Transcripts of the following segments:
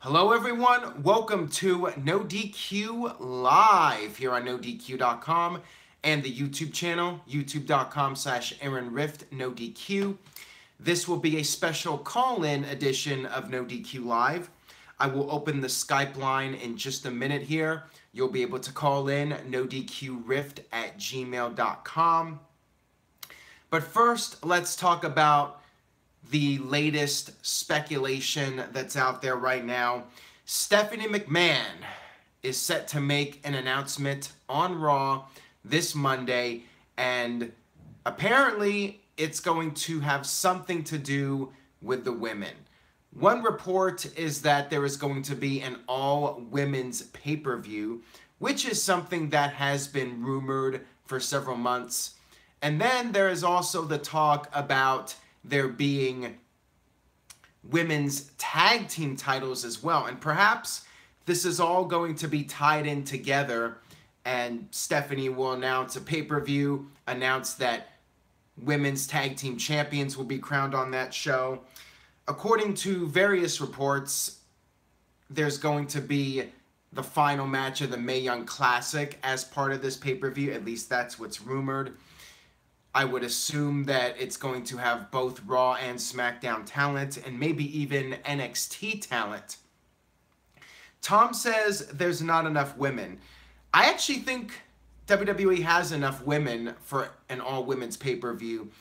Hello everyone, welcome to NoDQ Live here on NoDQ.com and the YouTube channel, youtube.com/AaronRift NoDQ. This will be a special call-in edition of NoDQ Live. I will open the Skype line in just a minute here. You'll be able to call in nodqrift@gmail.com. But first, let's talk about the latest speculation that's out there right now. Stephanie McMahon is set to make an announcement on Raw this Monday, and apparently it's going to have something to do with the women. One report is that there is going to be an all-women's pay-per-view, which is something that has been rumored for several months. And then there is also the talk about there being women's tag team titles as well. And perhaps this is all going to be tied in together, and Stephanie will announce a pay-per-view, announce that women's tag team champions will be crowned on that show. According to various reports, there's going to be the final match of the Mae Young Classic as part of this pay-per-view. At least that's what's rumored. I would assume that it's going to have both Raw and SmackDown talent, and maybe even NXT talent. Tom says there's not enough women. I actually think WWE has enough women for an all-women's pay-per-view.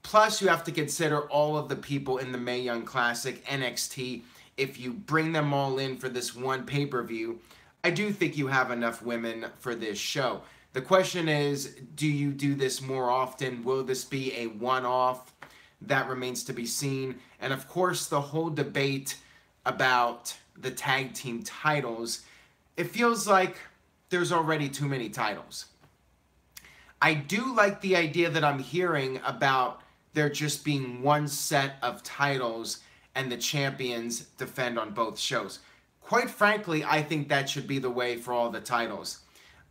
Plus, you have to consider all of the people in the Mae Young Classic, NXT. If you bring them all in for this one pay-per-view, I do think you have enough women for this show. The question is, do you do this more often? Will this be a one-off? That remains to be seen. And of course, the whole debate about the tag team titles, it feels like there's already too many titles. I do like the idea that I'm hearing about there just being one set of titles and the champions defend on both shows. Quite frankly, I think that should be the way for all the titles.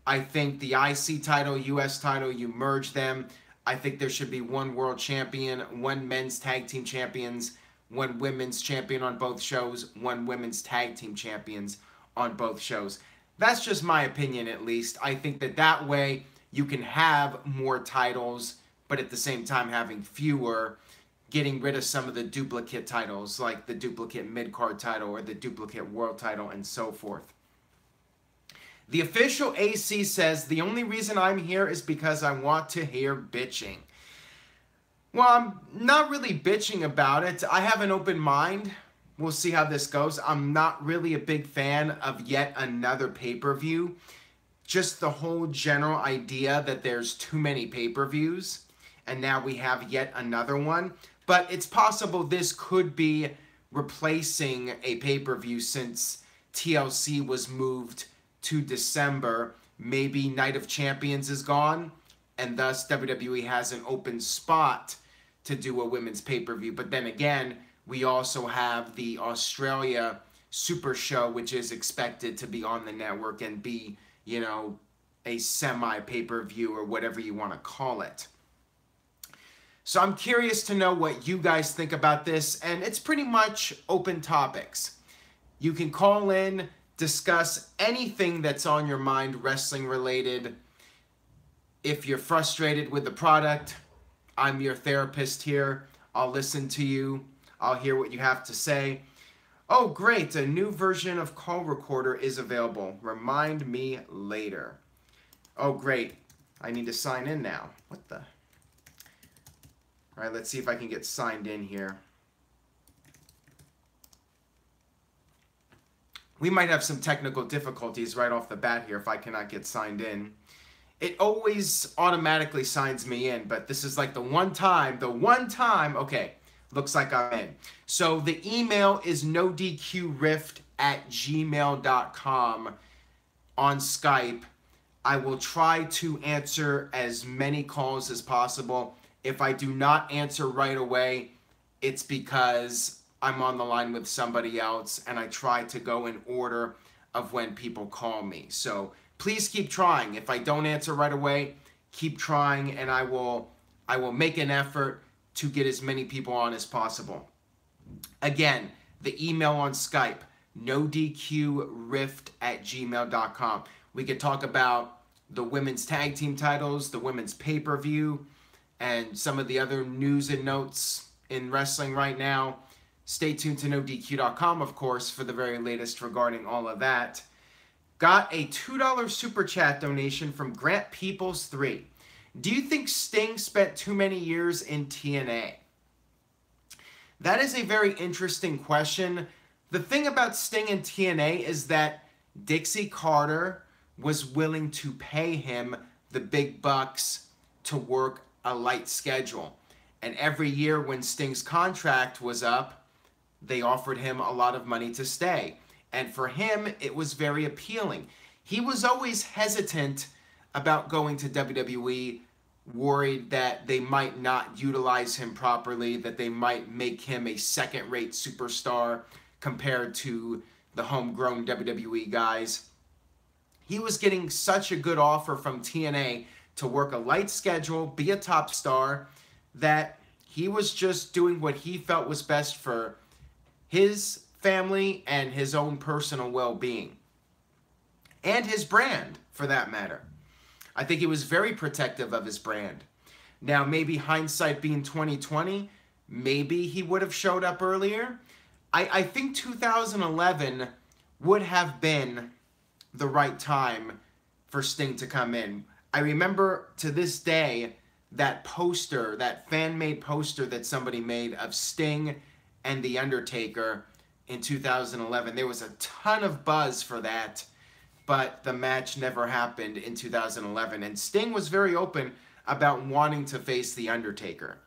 I think the IC title, US title, you merge them. I think there should be one world champion, one men's tag team champions, one women's champion on both shows, one women's tag team champions on both shows. That's just my opinion, at least. I think that that way you can have more titles, but at the same time having fewer, getting rid of some of the duplicate titles, like the duplicate mid-card title or the duplicate world title and so forth. The official AC says, the only reason I'm here is because I want to hear bitching. Well, I'm not really bitching about it. I have an open mind. We'll see how this goes. I'm not really a big fan of yet another pay-per-view. Just the whole general idea that there's too many pay-per-views, and now we have yet another one. But it's possible this could be replacing a pay-per-view since TLC was moved to December. Maybe Night of Champions is gone, and thus WWE has an open spot to do a women's pay-per-view. But then again, we also have the Australia Super Show, which is expected to be on the network and be, you know, a semi-pay-per-view or whatever you want to call it. So I'm curious to know what you guys think about this, and it's pretty much open topics. You can call in, discuss anything that's on your mind wrestling related. If you're frustrated with the product, I'm your therapist here. I'll listen to you. I'll hear what you have to say. Oh, great, a new version of Call Recorder is available. Remind me later. Oh, great, I need to sign in now. What the? All right, let's see if I can get signed in here. We might have some technical difficulties right off the bat here if I cannot get signed in. It always automatically signs me in, but this is like the one time, okay, looks like I'm in. So the email is nodqrift@gmail.com on Skype. I will try to answer as many calls as possible. If I do not answer right away, it's because I'm on the line with somebody else, and I try to go in order of when people call me. So please keep trying. If I don't answer right away, keep trying, and I will make an effort to get as many people on as possible. Again, the email on Skype, NoDQRift@gmail.com. We could talk about the women's tag team titles, the women's pay-per-view, and some of the other news and notes in wrestling right now. Stay tuned to NoDQ.com, of course, for the very latest regarding all of that. Got a $2 super chat donation from Grant Peoples 3. Do you think Sting spent too many years in TNA? That is a very interesting question. The thing about Sting in TNA is that Dixie Carter was willing to pay him the big bucks to work a light schedule. And every year when Sting's contract was up, they offered him a lot of money to stay. And for him, it was very appealing. He was always hesitant about going to WWE, worried that they might not utilize him properly, that they might make him a second-rate superstar compared to the homegrown WWE guys. He was getting such a good offer from TNA to work a light schedule, be a top star, that he was just doing what he felt was best for his family and his own personal well-being. And his brand, for that matter. I think he was very protective of his brand. Now, maybe hindsight being 2020, maybe he would have showed up earlier. I think 2011 would have been the right time for Sting to come in. I remember to this day that poster, that fan-made poster that somebody made of Sting and The Undertaker in 2011. There was a ton of buzz for that, but the match never happened in 2011. And Sting was very open about wanting to face The Undertaker.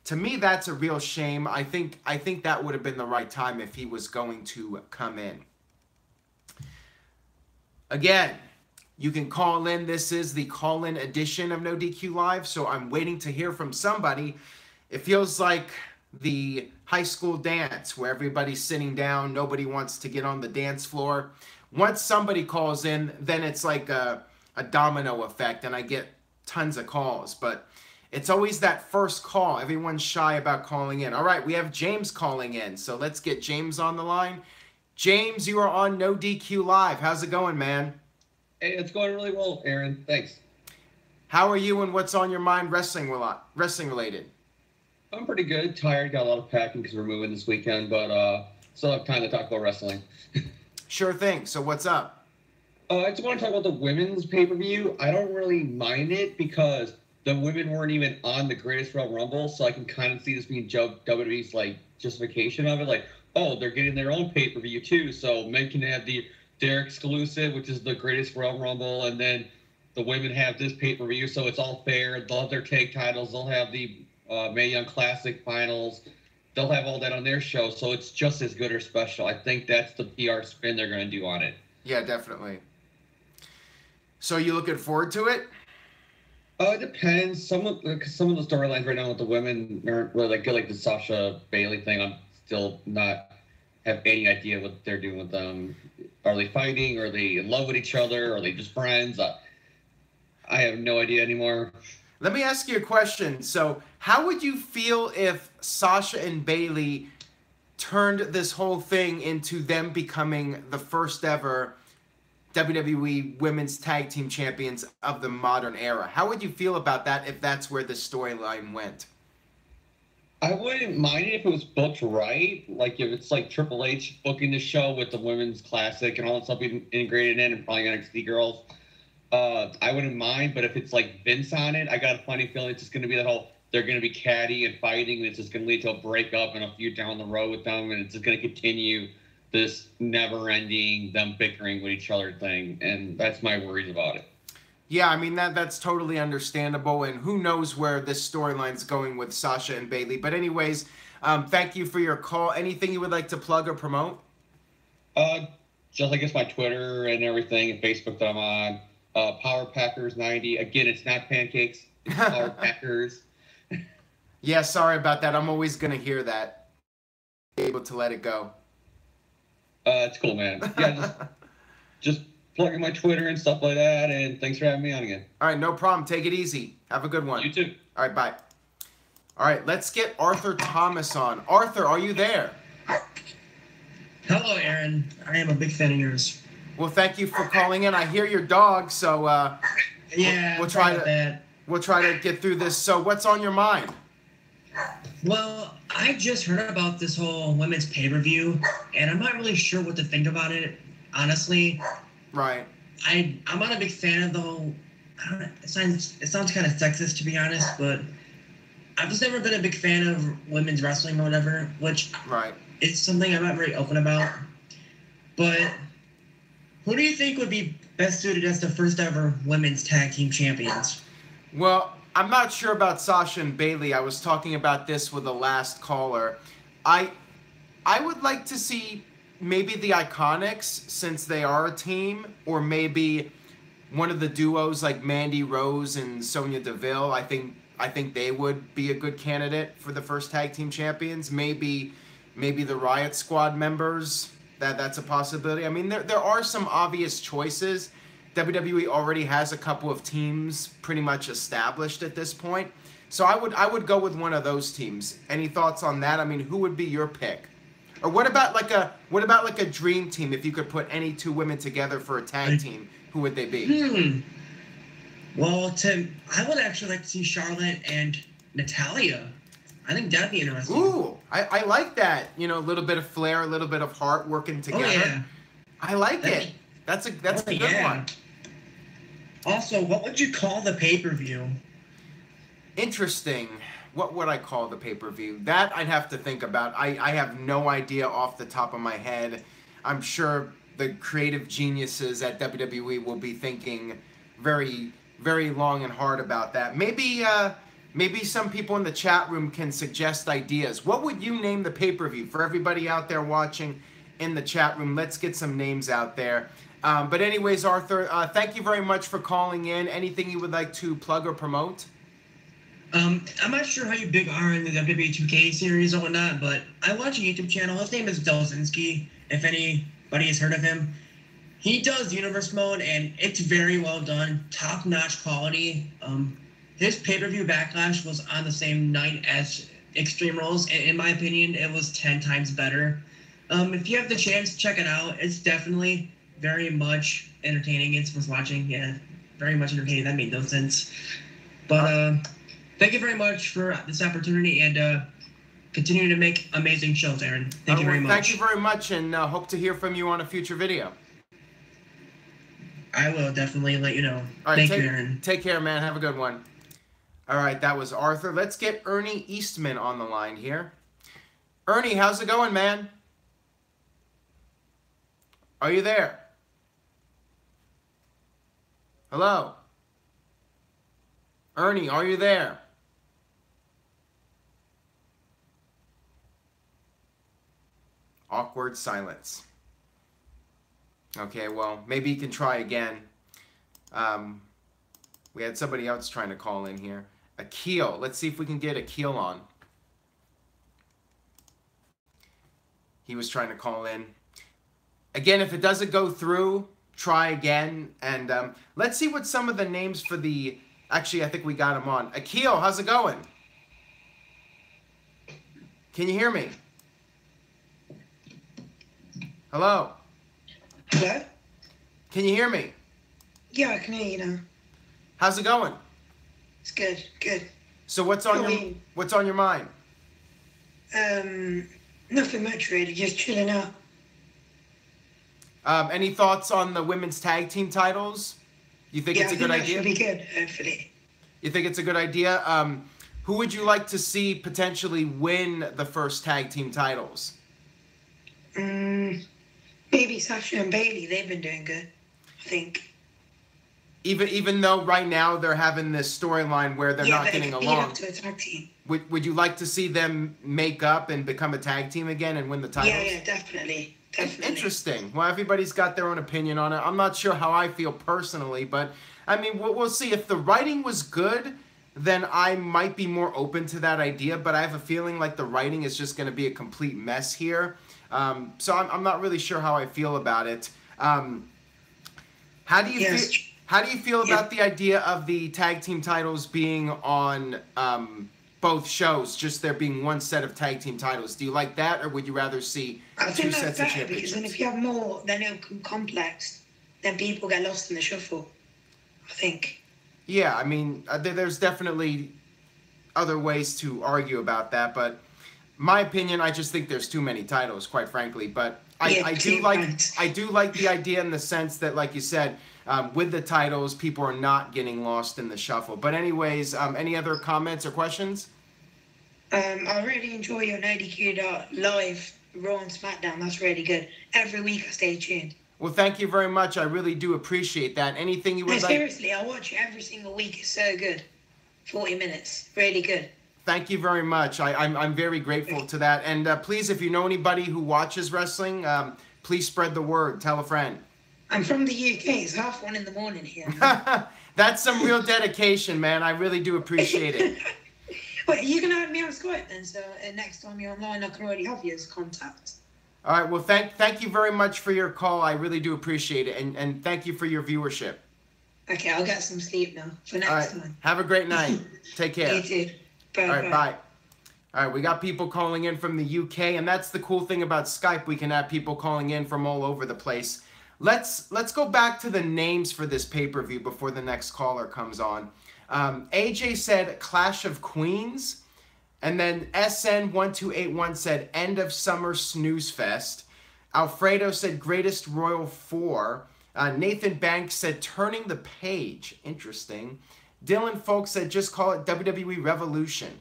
To me, that's a real shame. I think that would have been the right time if he was going to come in. Again, you can call in. This is the call-in edition of NoDQ Live, so I'm waiting to hear from somebody. It feels like the high school dance where everybody's sitting down, nobody wants to get on the dance floor. Once somebody calls in, then it's like a domino effect, and I get tons of calls. But it's always that first call. Everyone's shy about calling in. All right, we have James calling in, so let's get James on the line. James, you are on NoDQ Live. How's it going, man? Hey, it's going really well, Aaron. Thanks. How are you, and what's on your mind wrestling related? I'm pretty good. Tired. Got a lot of packing because we're moving this weekend, but still have time to talk about wrestling. Sure thing. So what's up? I just want to talk about the women's pay-per-view. I don't really mind it because the women weren't even on the Greatest Royal Rumble, so I can kind of see this being WWE's like justification of it. Like, oh, they're getting their own pay-per-view too, so men can have their exclusive, which is the Greatest Royal Rumble, and then the women have this pay-per-view, so it's all fair. They'll have their tag titles. They'll have the Mae Young Classic finals. They'll have all that on their show, so it's just as good or special. I think that's the PR spin they're going to do on it. Yeah, definitely. So you looking forward to it? It depends. Some of the storylines right now with the women aren't really good, like the Sasha Bayley thing. I'm still not have any idea what they're doing with them. Are they fighting? Are they in love with each other? Are they just friends? I have no idea anymore. Let me ask you a question. So how would you feel if Sasha and Bayley turned this whole thing into them becoming the first ever WWE Women's Tag Team Champions of the modern era? How would you feel about that if that's where the storyline went? I wouldn't mind it if it was booked right. Like if it's like Triple H booking the show with the Women's Classic and all that stuff being integrated in and probably NXT girls. I wouldn't mind, but if it's like Vince on it, I got a funny feeling it's just going to be that whole they're going to be catty and fighting, and it's just going to lead to a breakup and a feud down the road with them, and it's just going to continue this never-ending them bickering with each other thing, and that's my worries about it. Yeah, I mean, that's totally understandable, and who knows where this storyline's going with Sasha and Bayley. But anyways, thank you for your call. Anything you would like to plug or promote? Just, I guess, my Twitter and everything, and Facebook that I'm on. Power Packers 90. Again, it's not pancakes. It's Power Packers. Yeah, sorry about that. I'm always going to hear that. Be able to let it go. It's cool, man. Yeah, just plugging my Twitter and stuff like that, and thanks for having me on again. All right, no problem. Take it easy. Have a good one. You too. All right, bye. All right, let's get Arthur Thomas on. Arthur, are you there? Hello, Aaron. I am a big fan of yours. Well, thank you for calling in. I hear your dog, so Yeah, we'll try to get through this. So, what's on your mind? Well, I just heard about this whole women's pay-per-view, and I'm not really sure what to think about it, honestly. Right. I'm not a big fan of the whole. I don't know, it sounds kind of sexist, to be honest, but I've just never been a big fan of women's wrestling or whatever, which right. is something I'm not very open about. But who do you think would be best suited as the first ever women's tag team champions? Well, I'm not sure about Sasha and Bayley. I was talking about this with the last caller. I would like to see maybe the Iconics, since they are a team, or maybe one of the duos like Mandy Rose and Sonya Deville. I think they would be a good candidate for the first tag team champions. Maybe the Riot Squad members. That's a possibility. I mean, there are some obvious choices. WWE already has a couple of teams pretty much established at this point. So I would go with one of those teams. Any thoughts on that? I mean, who would be your pick? Or what about like a dream team? If you could put any two women together for a tag team, who would they be? Well, I would actually like to see Charlotte and Natalya. I think that'd be interesting. Ooh, I like that. You know, a little bit of flair, a little bit of heart working together. Oh, yeah. I like it. That's a good one. Also, what would you call the pay-per-view? Interesting. What would I call the pay-per-view? That I'd have to think about. I have no idea off the top of my head. I'm sure the creative geniuses at WWE will be thinking very, very long and hard about that. Maybe some people in the chat room can suggest ideas. What would you name the pay-per-view? For everybody out there watching in the chat room, let's get some names out there. But anyways, Arthur, thank you very much for calling in. Anything you would like to plug or promote? I'm not sure how you big are in the WWE 2K series or whatnot, but I watch a YouTube channel. His name is Dolzinski, if anybody has heard of him. He does Universe Mode, and it's very well done. Top-notch quality. His pay-per-view Backlash was on the same night as Extreme Rules, and in my opinion, it was 10 times better. If you have the chance, check it out. It's definitely very much entertaining. It's worth watching. Yeah, very much entertaining. That made no sense. But thank you very much for this opportunity, and continue to make amazing shows, Aaron. Thank you very much. Thank you very much, and hope to hear from you on a future video. I will definitely let you know. All right, Thank you, Aaron. Take care, man. Have a good one. All right, that was Arthur. Let's get Ernie Eastman on the line here. Ernie, how's it going, man? Are you there? Hello? Ernie, are you there? Awkward silence. Okay, well, maybe you can try again. We had somebody else trying to call in here. Akhil. Let's see if we can get Akhil on. He was trying to call in. Again, if it doesn't go through, try again. And let's see what some of the names for the... Actually, I think we got him on. Akhil, how's it going? Can you hear me? Hello? Hello? Can you hear me? Yeah, I can hear you now. How's it going? It's good, good. So what's on your mind? Nothing much really, just chilling out. Any thoughts on the women's tag team titles? You think it's a good idea? Yeah, I think that should be good, hopefully. You think it's a good idea? Who would you like to see potentially win the first tag team titles? Maybe Sasha and Bayley. They've been doing good, I think. Even though right now they're having this storyline where they're not getting along. To a tag team. Would you like to see them make up and become a tag team again and win the titles? Yeah, definitely. Definitely. Interesting. Well, everybody's got their own opinion on it. I'm not sure how I feel personally, but I mean, we'll see. If the writing was good, then I might be more open to that idea, but I have a feeling like the writing is just going to be a complete mess here. So I'm not really sure how I feel about it. How do you feel about the idea of the tag team titles being on both shows, just there being one set of tag team titles. Do you like that, or would you rather see I two think that's sets of better because then championships? if you have more, then it'll become complex. Then people get lost in the shuffle, I think. Yeah, I mean, there's definitely other ways to argue about that, but my opinion, I just think there's too many titles, quite frankly. But I do like the idea in the sense that, like you said, with the titles, people are not getting lost in the shuffle. But anyways, any other comments or questions? I really enjoy your NoDQ live Raw and SmackDown. That's really good. Every week I stay tuned. Well, thank you very much. I really do appreciate that. Anything you would No, like? seriously, I watch it every single week. It's so good. 40 minutes. Really good. Thank you very much. I'm very grateful to that. And please, if you know anybody who watches wrestling, please spread the word. Tell a friend. I'm from the UK. It's 1:30 in the morning here. That's some real dedication, man. I really do appreciate it. Wait, you can add me on Skype then, so next time you're online, I can already have you as contact. All right. Well, thank you very much for your call. I really do appreciate it, and thank you for your viewership. Okay, I'll get some sleep now for next time. Have a great night. Take care. You too. Bye. All right. Bye. All right. We got people calling in from the UK, and that's the cool thing about Skype. We can have people calling in from all over the place. Let's go back to the names for this pay-per-view before the next caller comes on. AJ said Clash of Queens. And then SN1281 said End of Summer Snooze Fest. Alfredo said Greatest Royal 4. Nathan Banks said Turning the Page. Interesting. Dylan Folks said just call it WWE Revolution.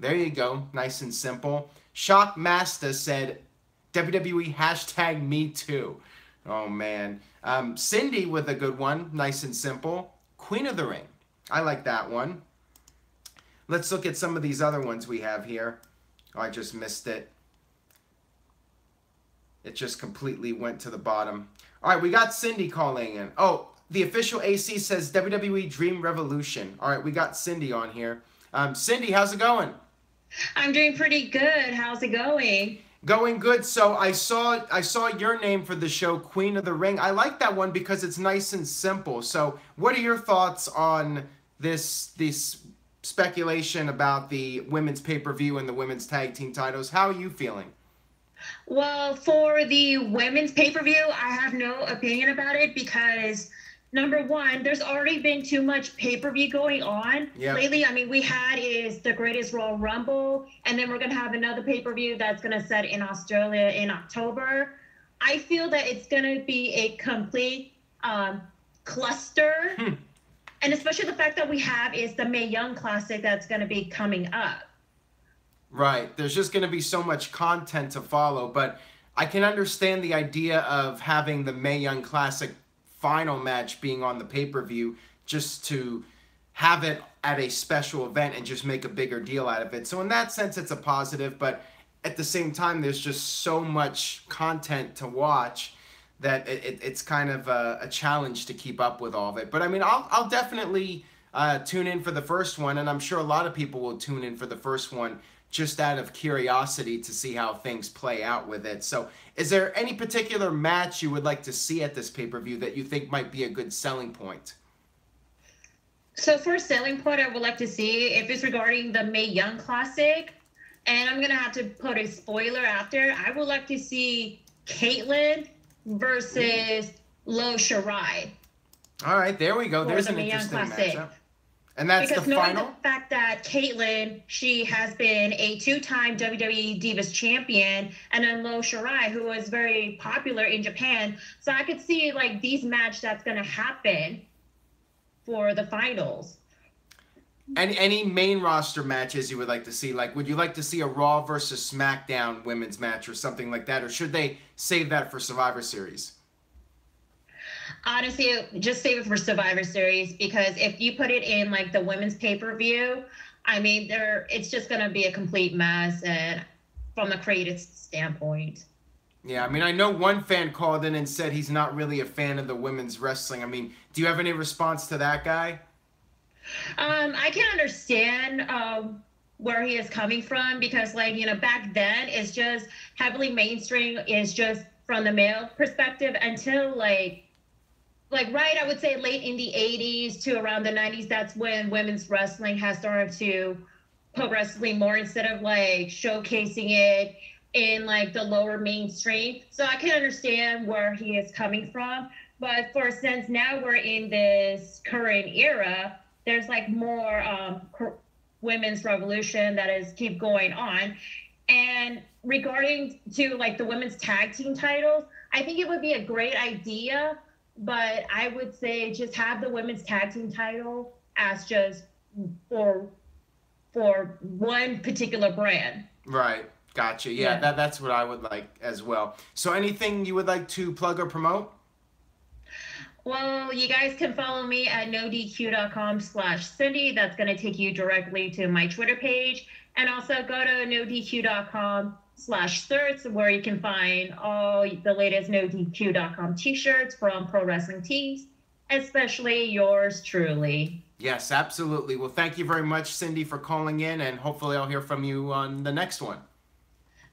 There you go. Nice and simple. Shock Master said WWE hashtag Me Too. Oh, man. Cindy with a good one. Nice and simple. Queen of the Ring. I like that one. Let's look at some of these other ones we have here. Oh, I just missed it. It just completely went to the bottom. All right, we got Cindy calling in. Oh, the official AC says WWE Dream Revolution. All right, we got Cindy on here. Cindy, how's it going? I'm doing pretty good. How's it going? Going good. So I saw your name for the show, Queen of the Ring. I like that one because it's nice and simple. So what are your thoughts on this speculation about the women's pay-per-view and the women's tag team titles? How are you feeling? Well, for the women's pay-per-view, I have no opinion about it because, number one, there's already been too much pay-per-view going on lately. I mean, we had is the Greatest Royal Rumble, and then we're going to have another pay-per-view that's going to set in Australia in October. I feel that it's going to be a complete cluster. And especially the fact that we have is the Mae Young Classic that's going to be coming up. Right. There's just going to be so much content to follow, but I can understand the idea of having the Mae Young Classic final match being on the pay-per-view just to have it at a special event and just make a bigger deal out of it. So in that sense, it's a positive, but at the same time, there's just so much content to watch that it's kind of a challenge to keep up with all of it. But I mean, I'll definitely tune in for the first one, and I'm sure a lot of people will tune in for the first one just out of curiosity to see how things play out with it. So is there any particular match you would like to see at this pay-per-view that you think might be a good selling point? So for a selling point, I would like to see if it's regarding the Mae Young Classic, and I'm going to have to put a spoiler out there. I would like to see Caitlyn versus Lo Shirai. All right, there we go. There's an interesting matchup. And that's because the final? Knowing the fact that Caitlyn, she has been a two-time WWE Divas champion, and then Lo Shirai, who was very popular in Japan. So I could see, like, these match that's going to happen for the finals. And any main roster matches you would like to see? Like, would you like to see a Raw versus SmackDown women's match or something like that? Or should they save that for Survivor Series? Honestly, just save it for Survivor Series, because if you put it in, like, the women's pay-per-view, I mean, it's just going to be a complete mess, and from a creative standpoint. Yeah, I mean, I know one fan called in and said he's not really a fan of the women's wrestling. I mean, do you have any response to that guy? I can understand where he is coming from, because, like, you know, back then it's just heavily mainstream, is just from the male perspective until like right, I would say late in the 80s to around the 90s. That's when women's wrestling has started to pro wrestling more instead of like showcasing it in like the lower mainstream. So I can understand where he is coming from. But for since now we're in this current era, there's like more women's revolution that is keep going on. And regarding to like the women's tag team titles, I think it would be a great idea, but I would say just have the women's tag team title as just for one particular brand. Right. Gotcha. Yeah, that's what I would like as well. So anything you would like to plug or promote? Well, you guys can follow me at nodq.com/Cindy. That's going to take you directly to my Twitter page. And also go to nodq.com/shirts, where you can find all the latest nodq.com t-shirts from Pro Wrestling Tees, especially yours truly. Yes, absolutely. Well, thank you very much, Cindy, for calling in, and hopefully I'll hear from you on the next one.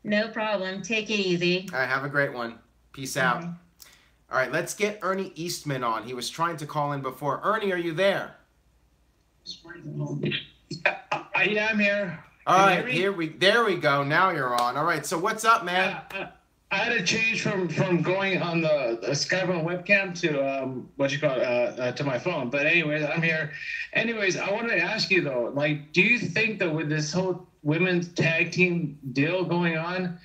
No problem. Take it easy. All right, have a great one. Peace out. All right, let's get Ernie Eastman on. He was trying to call in before. Ernie, are you there? Yeah, I'm here. All right, there we go. Now you're on. All right, so what's up, man? I had to change from going on the Skype on webcam to to my phone. But anyways, I'm here. Anyways, I wanted to ask you though, like, do you think that with this whole women's tag team deal going on,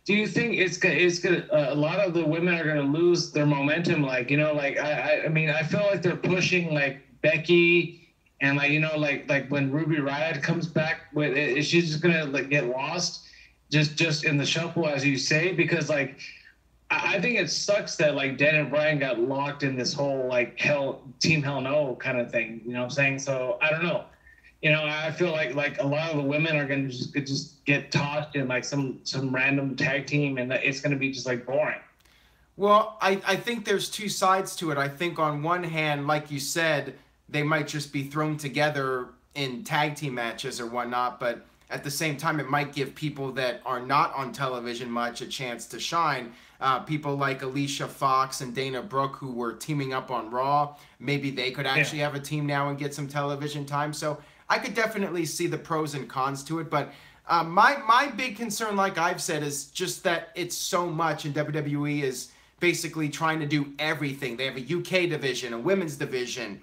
do you think it's gonna a lot of the women are gonna lose their momentum? Like, you know, like I mean, I feel like they're pushing like Becky. And like, you know, like when Ruby Riott comes back, is she just gonna like get lost, just in the shuffle, as you say? Because like, I think it sucks that like Dan and Bryan got locked in this whole like Team Hell No kind of thing. You know what I'm saying? So I don't know. You know, I feel like a lot of the women are gonna just get tossed in like some random tag team, and it's gonna be just like boring. Well, I think there's two sides to it. I think on one hand, like you said, they might just be thrown together in tag team matches or whatnot, but at the same time, it might give people that are not on television much a chance to shine. People like Alicia Fox and Dana Brooke, who were teaming up on Raw, maybe they could actually have a team now and get some television time. So I could definitely see the pros and cons to it, but my big concern, like I've said, is just that it's so much, and WWE is basically trying to do everything. They have a UK division, a women's division.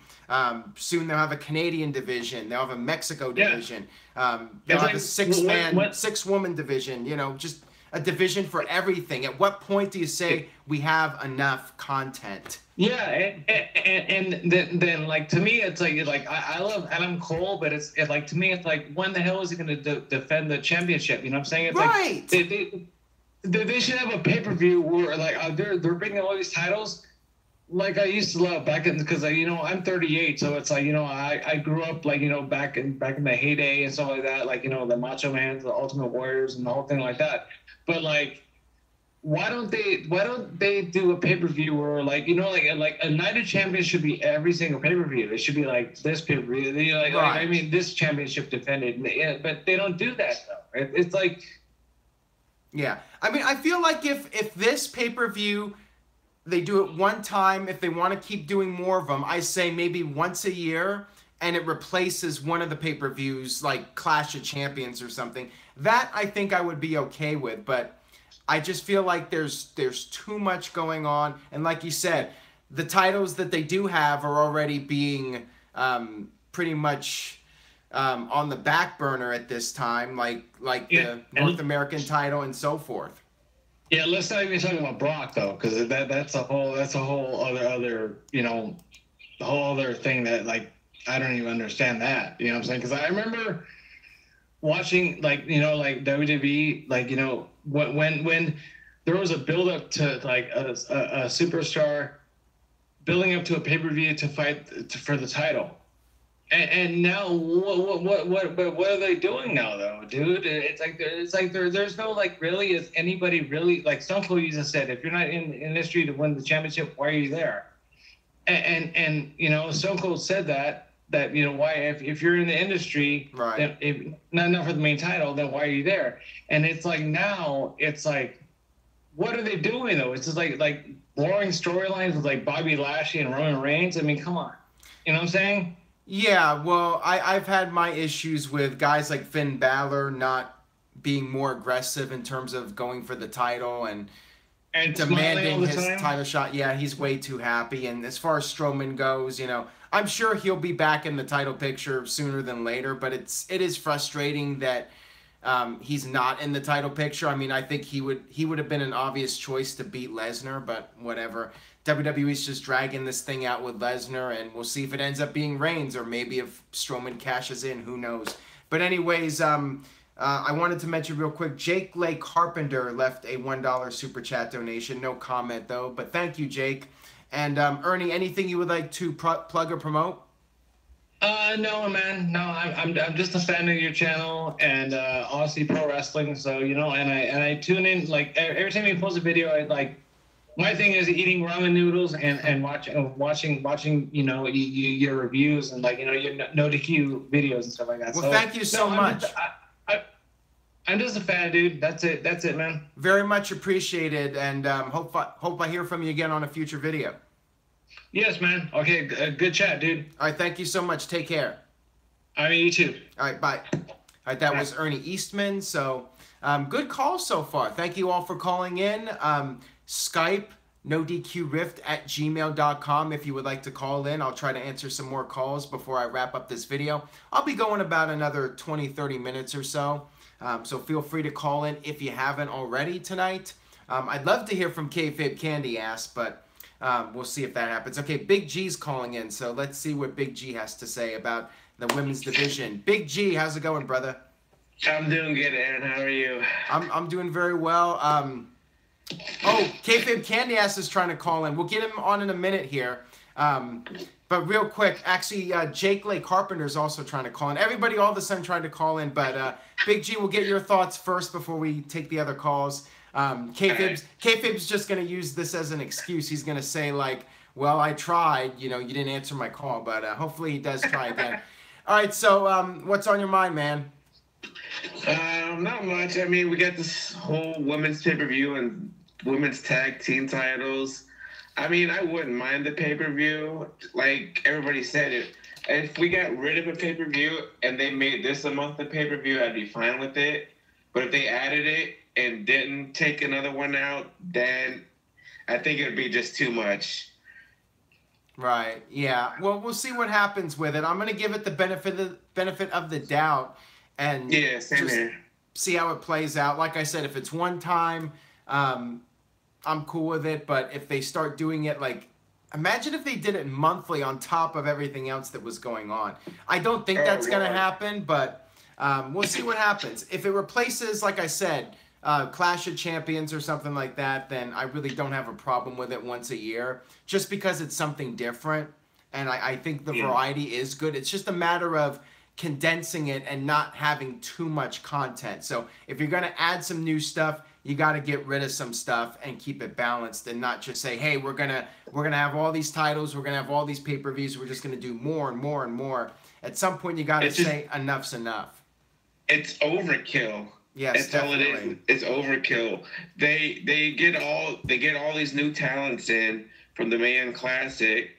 Soon they'll have a Canadian division. They'll have a Mexico division. They'll have a six-woman division. You know, just a division for everything. At what point do you say we have enough content? Yeah, and then like to me, it's like I love Adam Cole, but it's like to me, it's like when the hell is he going to defend the championship? You know what I'm saying? It's right. Like they should have a pay-per-view where like they're bringing all these titles. Like I used to love back in, because you know I'm 38, so it's like, you know, I grew up like, you know, back in the heyday and stuff like that, like, you know, the Macho Man, the Ultimate Warriors, and the whole thing like that. But like, why don't they do a pay-per-view where like, you know, like a Night of Champions should be every single pay-per-view. It should be like this pay-per-view, you know, like I mean this championship defended, but they don't do that though. It's like, yeah, I mean, I feel like if this pay-per-view, they do it one time, if they want to keep doing more of them, I say maybe once a year, and it replaces one of the pay-per-views, like Clash of Champions or something. That I think I would be okay with, but I just feel like there's too much going on, and like you said, the titles that they do have are already being pretty much on the back burner at this time, like the North American title and so forth. Yeah, let's not even talk about Brock though, because that's a whole other you know, the whole other thing that like I don't even understand that. You know what I'm saying? Because I remember watching like, you know, like WWE, like, you know, when there was a build up to like a superstar building up to a pay-per-view to fight for the title. And now what are they doing now though, dude? It's like there's no like really, is anybody really, like Stone Cold used to said, if you're not in the industry to win the championship, why are you there? And you know, Stone Cold said that you know, why if you're in the industry, right, then if not for the main title, then why are you there? And it's like now it's like, what are they doing though? It's just like boring storylines with like Bobby Lashley and Roman Reigns. I mean, come on, you know what I'm saying? Yeah, well, I've had my issues with guys like Finn Balor not being more aggressive in terms of going for the title and smiling all demanding the his time. title shot. Yeah, he's way too happy. And as far as Strowman goes, you know, I'm sure he'll be back in the title picture sooner than later. But it is frustrating that he's not in the title picture. I mean, I think he would have been an obvious choice to beat Lesnar, but whatever. WWE's just dragging this thing out with Lesnar, and we'll see if it ends up being Reigns or maybe if Strowman cashes in. Who knows? But anyways, I wanted to mention real quick, Jake Lay Carpenter left a $1 super chat donation. No comment though, but thank you, Jake. And Ernie, anything you would like to plug or promote? No, man. No, I'm just a fan of your channel and Aussie Pro Wrestling. So you know, and I tune in like every time you post a video. I like my thing is eating ramen noodles and watching you know your reviews and like you know your NoDQ videos and stuff like that. Well, so, thank you so much. I'm just a fan, dude. That's it, man. Very much appreciated, and hope I hear from you again on a future video. Yes, man. Okay, good chat, dude. All right, thank you so much. Take care. I mean, you too. All right, bye. All right, that was Ernie Eastman. So, good call so far. Thank you all for calling in. Skype, nodqrift@gmail.com if you would like to call in. I'll try to answer some more calls before I wrap up this video. I'll be going about another 20-30 minutes or so. So feel free to call in if you haven't already tonight. I'd love to hear from Kayfabe Candy Ass, but we'll see if that happens. Okay, Big G's calling in, so let's see what Big G has to say about the women's division. Big G, how's it going, brother? I'm doing good, Aaron. How are you? I'm doing very well. Oh, Kayfabe Candy Ass is trying to call in. We'll get him on in a minute here. But real quick, actually, Jake Lay Carpenter is also trying to call in. Everybody all of a sudden trying to call in, but Big G, we'll get your thoughts first before we take the other calls. Kayfabe's just going to use this as an excuse. He's going to say, like, well, I tried. You know, you didn't answer my call, but hopefully he does try again. All right, so what's on your mind, man? Not much. I mean, we got this whole women's pay-per-view and women's tag team titles. I mean, I wouldn't mind the pay-per-view. Like everybody said, if we got rid of a pay-per-view and they made this a monthly pay-per-view, I'd be fine with it. But if they added it and didn't take another one out, then I think it'd be just too much. Right. Yeah. Well, we'll see what happens with it. I'm going to give it the benefit of the doubt and same here. See how it plays out. Like I said, if it's one time, I'm cool with it. But if they start doing it, like, imagine if they did it monthly on top of everything else that was going on. I don't think that's going to happen, but we'll see what happens. If it replaces, like I said, Clash of Champions or something like that, then I really don't have a problem with it once a year, just because it's something different. And I think the variety is good. It's just a matter of condensing it and not having too much content. So if you're going to add some new stuff, you got to get rid of some stuff and keep it balanced and not just say, hey, we're gonna have all these titles, we're going to have all these pay-per-views, we're just going to do more and more and more. At some point, you got to say enough's enough. It's overkill. Yes, that's all it is. It's overkill. They get all these new talents in from the Mae Young Classic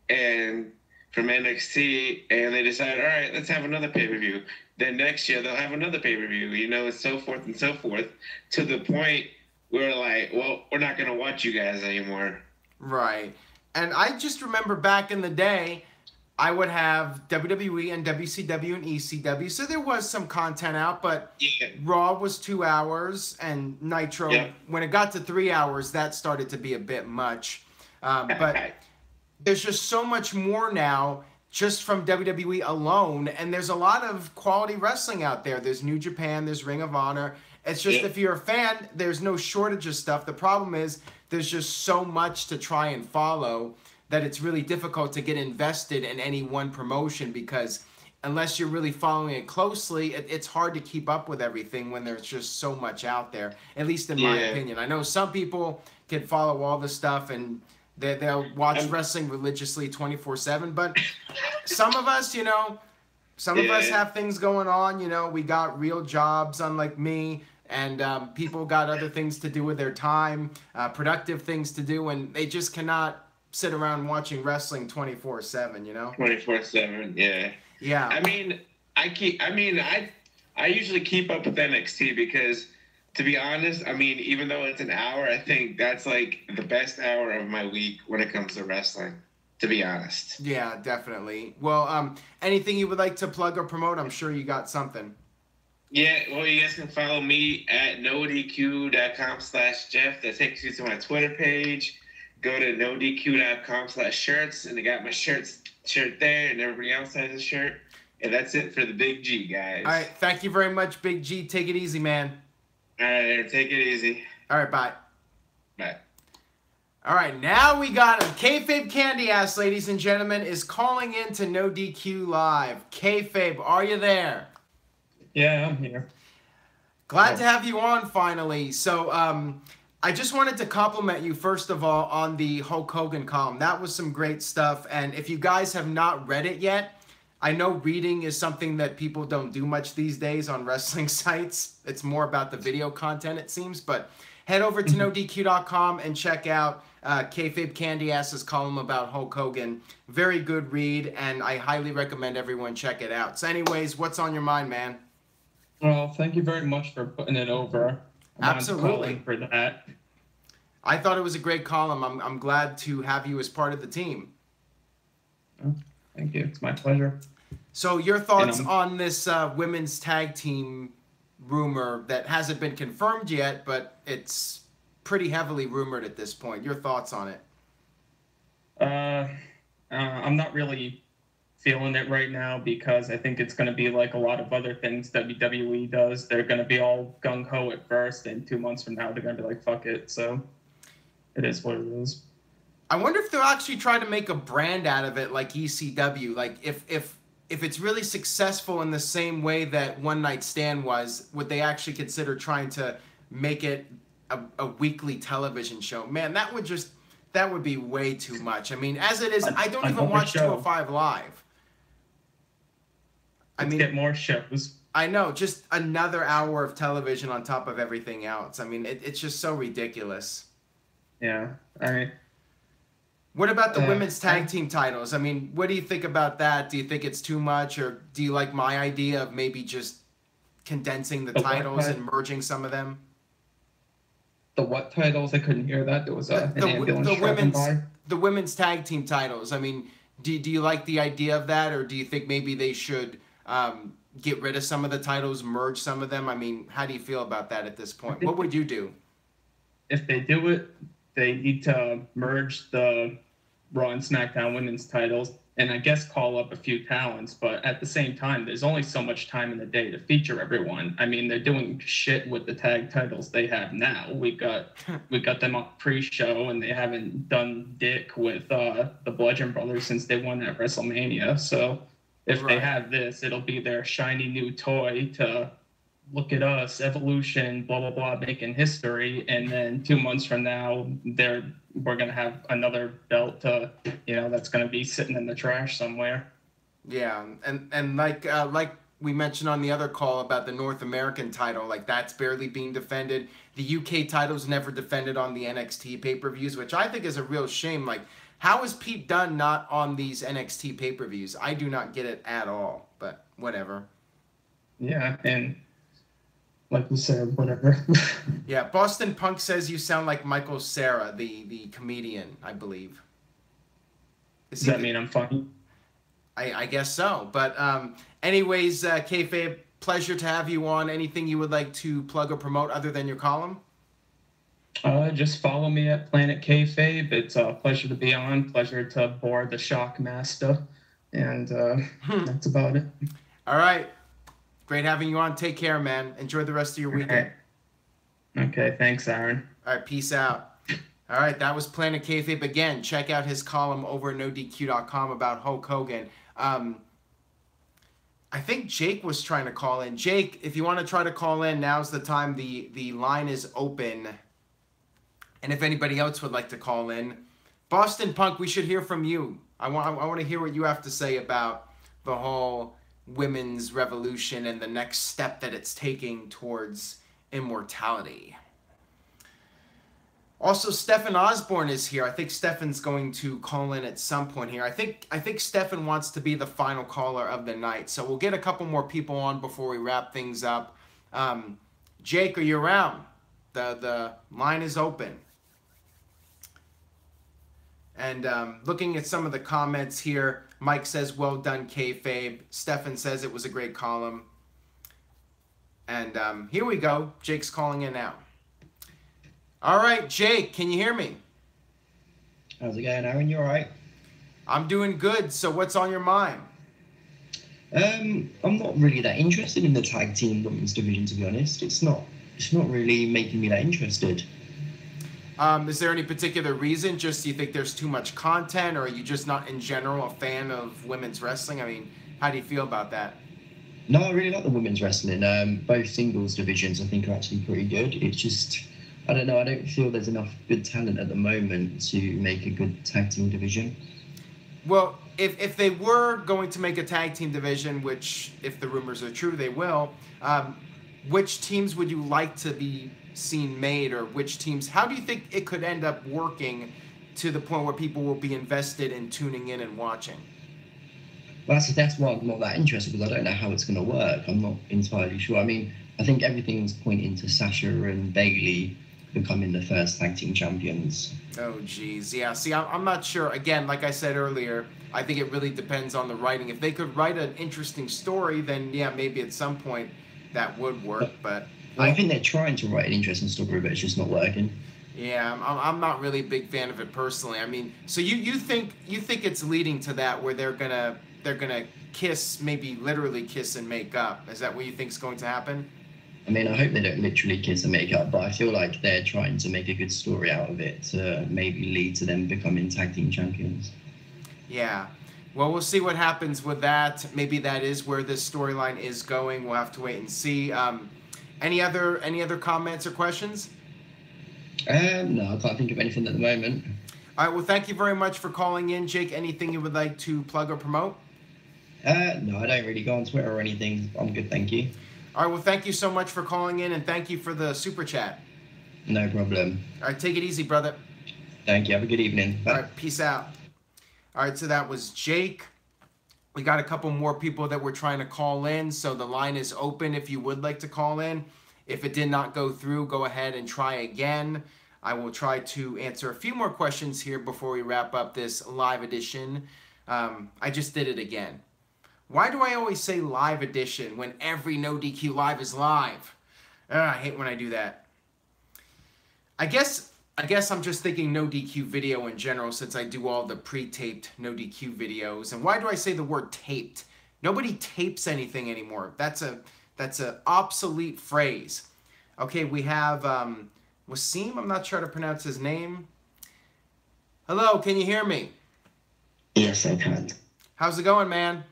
and from NXT, and they decide, all right, let's have another pay-per-view. Then next year they'll have another pay-per-view, you know, and so forth, to the point where like, well, we're not going to watch you guys anymore. Right. And I just remember back in the day, I would have WWE and WCW and ECW, so there was some content out, but Raw was 2 hours, and Nitro, when it got to 3 hours, that started to be a bit much. But there's just so much more now, just from WWE alone, and there's a lot of quality wrestling out there. There's New Japan, there's Ring of Honor. It's just if you're a fan, there's no shortage of stuff. The problem is there's just so much to try and follow that it's really difficult to get invested in any one promotion, because unless you're really following it closely, it's hard to keep up with everything when there's just so much out there, at least in my opinion. I know some people can follow all the stuff and they'll watch wrestling religiously 24/7, but some of us, you know, some of us have things going on, you know, we got real jobs, unlike me, and people got other things to do with their time, productive things to do, and they just cannot sit around watching wrestling 24/7, you know? 24/7, yeah. Yeah. I mean, I usually keep up with NXT because, to be honest, I mean, even though it's an hour, I think that's like the best hour of my week when it comes to wrestling, to be honest. Yeah, definitely. Well, anything you would like to plug or promote? I'm sure you got something. Yeah, well, you guys can follow me at nodq.com/Jeff. That takes you to my Twitter page. Go to nodq.com/shirts, and I got my shirt there, and everybody else has a shirt. And that's it for the Big G, guys. All right, thank you very much, Big G. Take it easy, man. All right, take it easy. All right, bye. Bye. All right, now we got him. Kayfabe Candy Ass, ladies and gentlemen, is calling in to NoDQ Live. Kayfabe, are you there? Yeah, I'm here. Glad to have you on finally. So, I just wanted to compliment you, first of all, on the Hulk Hogan column. That was some great stuff. And if you guys have not read it yet, I know reading is something that people don't do much these days on wrestling sites. It's more about the video content, it seems. But head over to NoDQ.com and check out Kayfabe Candy Ass's column about Hulk Hogan. Very good read, and I highly recommend everyone check it out. So anyways, what's on your mind, man? Well, thank you very much for putting it over. Absolutely. For that. I thought it was a great column. I'm glad to have you as part of the team. Thank you. It's my pleasure. So your thoughts on this women's tag team rumor that hasn't been confirmed yet, but it's pretty heavily rumored at this point. Your thoughts on it? I'm not really feeling it right now because I think it's going to be like a lot of other things WWE does. They're going to be all gung-ho at first, and 2 months from now they're going to be like, fuck it. So it is what it is. I wonder if they'll actually try to make a brand out of it like ECW. Like if it's really successful in the same way that One Night Stand was, would they actually consider trying to make it a weekly television show? Man, that would be way too much. I mean, as it is, I don't even watch 205 Live. Let's get more shows. I know, just another hour of television on top of everything else. I mean, it's just so ridiculous. Yeah, What about the women's tag team titles? I mean, what do you think about that? Do you think it's too much, or do you like my idea of maybe just condensing the titles and merging some of them? The what titles? I couldn't hear that. There was an ambulance driving by. The women's tag team titles. I mean, do you like the idea of that, or do you think maybe they should get rid of some of the titles, merge some of them? I mean, how do you feel about that at this point? What would you do? If they do it, they need to merge the Raw and SmackDown women's titles and I guess call up a few talents. But at the same time, there's only so much time in the day to feature everyone. I mean, they're doing shit with the tag titles they have now. We got them on pre-show, and they haven't done dick with the Bludgeon Brothers since they won at WrestleMania. So if they have this, it'll be their shiny new toy to look at us, evolution, blah, blah, blah, making history. And then 2 months from now, we're going to have another belt, that's going to be sitting in the trash somewhere. Yeah. And like we mentioned on the other call about the North American title, like that's barely being defended. The UK title's never defended on the NXT pay-per-views, which I think is a real shame. Like, how is Pete Dunne not on these NXT pay-per-views? I do not get it at all, but whatever. Yeah, and like you said, whatever. Yeah, Boston Punk says you sound like Michael Cera, the comedian, I believe. Does that mean I'm funny? I guess so. But anyways, Kayfabe, pleasure to have you on. Anything you would like to plug or promote other than your column? Just follow me at Planet Kayfabe. It's a pleasure to be on. Pleasure to board the Shockmaster. And that's about it. All right. Great having you on. Take care, man. Enjoy the rest of your weekend. Okay, thanks, Aaron. All right, peace out. All right, that was Planet Kayfabe. Again, check out his column over at NoDQ.com about Hulk Hogan. I think Jake was trying to call in. Jake, if you want to try to call in, now's the time. The line is open. And if anybody else would like to call in, Boston Punk, we should hear from you. I want to hear what you have to say about the whole women's revolution and the next step that it's taking towards immortality. Also, Stefan Osborne is here. I think Stefan's going to call in at some point here. I think Stefan wants to be the final caller of the night. So we'll get a couple more people on before we wrap things up. Jake, are you around? The line is open. And looking at some of the comments here, Mike says, well done, Kayfabe. Stefan says it was a great column. And here we go. Jake's calling in now. All right, Jake, can you hear me? How's it going, Aaron? You all right? I'm doing good. So what's on your mind? I'm not really that interested in the tag team women's division, to be honest. It's not really making me that interested. Is there any particular reason? Just do you think there's too much content, or are you just not in general a fan of women's wrestling? I mean, how do you feel about that? No, I really like the women's wrestling. Both singles divisions I think are actually pretty good. It's just, I don't know, I don't feel there's enough good talent at the moment to make a good tag team division. Well, if they were going to make a tag team division, which if the rumors are true, they will, which teams would you like to be seen made, or which teams, how do you think it could end up working to the point where people will be invested in tuning in and watching? Well, that's why I'm not that interested, because I don't know how it's going to work. I'm not entirely sure. I mean, I think everything's pointing to Sasha and Bayley becoming the first tag team champions. Oh, geez. Yeah, see, I'm not sure. Again, like I said earlier, I think it really depends on the writing. If they could write an interesting story, then yeah, maybe at some point that would work, but... I think they're trying to write an interesting story, but it's just not working. Yeah, I'm not really a big fan of it personally. I mean, so you think it's leading to that, where they're gonna kiss, maybe literally kiss and make up? Is that what you think's going to happen? I mean, I hope they don't literally kiss and make up, but I feel like they're trying to make a good story out of it to maybe lead to them becoming tag team champions. Yeah. Well, we'll see what happens with that. Maybe that is where this storyline is going. We'll have to wait and see. Any other comments or questions? No, I can't think of anything at the moment. All right. Well, thank you very much for calling in, Jake. Anything you would like to plug or promote? No, I don't really go on Twitter or anything. I'm good, thank you. All right. Well, thank you so much for calling in, and thank you for the super chat. No problem. All right. Take it easy, brother. Thank you. Have a good evening. Bye. All right. Peace out. All right. So that was Jake. We got a couple more people that we're trying to call in, so the line is open if you would like to call in. If it did not go through, go ahead and try again. I will try to answer a few more questions here before we wrap up this live edition. I just did it again. Why do I always say live edition when every NoDQ live is live? I hate when I do that. I guess I'm just thinking NoDQ video in general, since I do all the pre-taped NoDQ videos. And why do I say the word taped? Nobody tapes anything anymore. That's a obsolete phrase. Okay, we have Wasim. I'm not sure how to pronounce his name. Hello, can you hear me? Yes, I can. How's it going, man?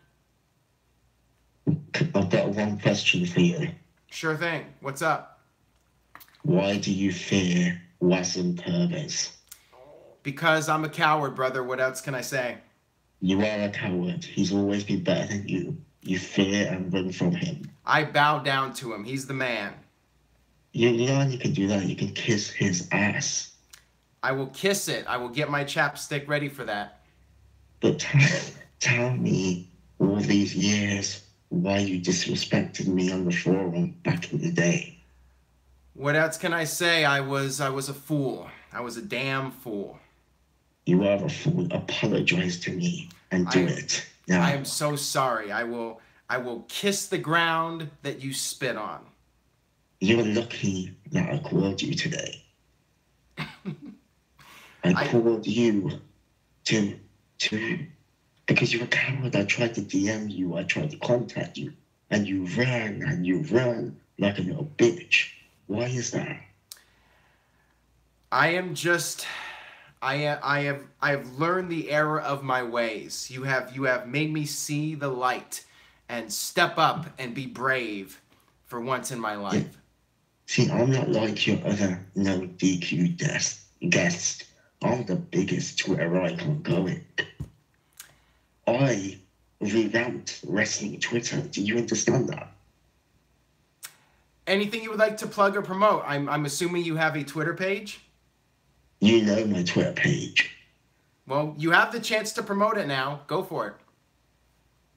I've got one question for you. Sure thing. What's up? Why do you fear Wasim Pervez? Because I'm a coward, brother. What else can I say? You are a coward. He's always been better than you. You fear and run from him. I bow down to him. He's the man. You can do that. You can kiss his ass. I will kiss it. I will get my chapstick ready for that. But tell me all these years why you disrespected me on the forum back in the day. What else can I say? I was a fool. I was a damn fool. You are a fool. Apologize to me and do it now. I am so sorry. I will kiss the ground that you spit on. You're lucky that I called you today. I called you to because you're a coward. I tried to DM you. I tried to contact you, and you ran like a little bitch. Why is that? I have learned the error of my ways. You have made me see the light and step up and be brave for once in my life. Yeah. See, I'm not like your other NoDQ guest. I'm the biggest Twitter icon going. I revamped wrestling Twitter. Do you understand that? Anything you would like to plug or promote? I'm assuming you have a Twitter page? You know my Twitter page. Well, you have the chance to promote it now. Go for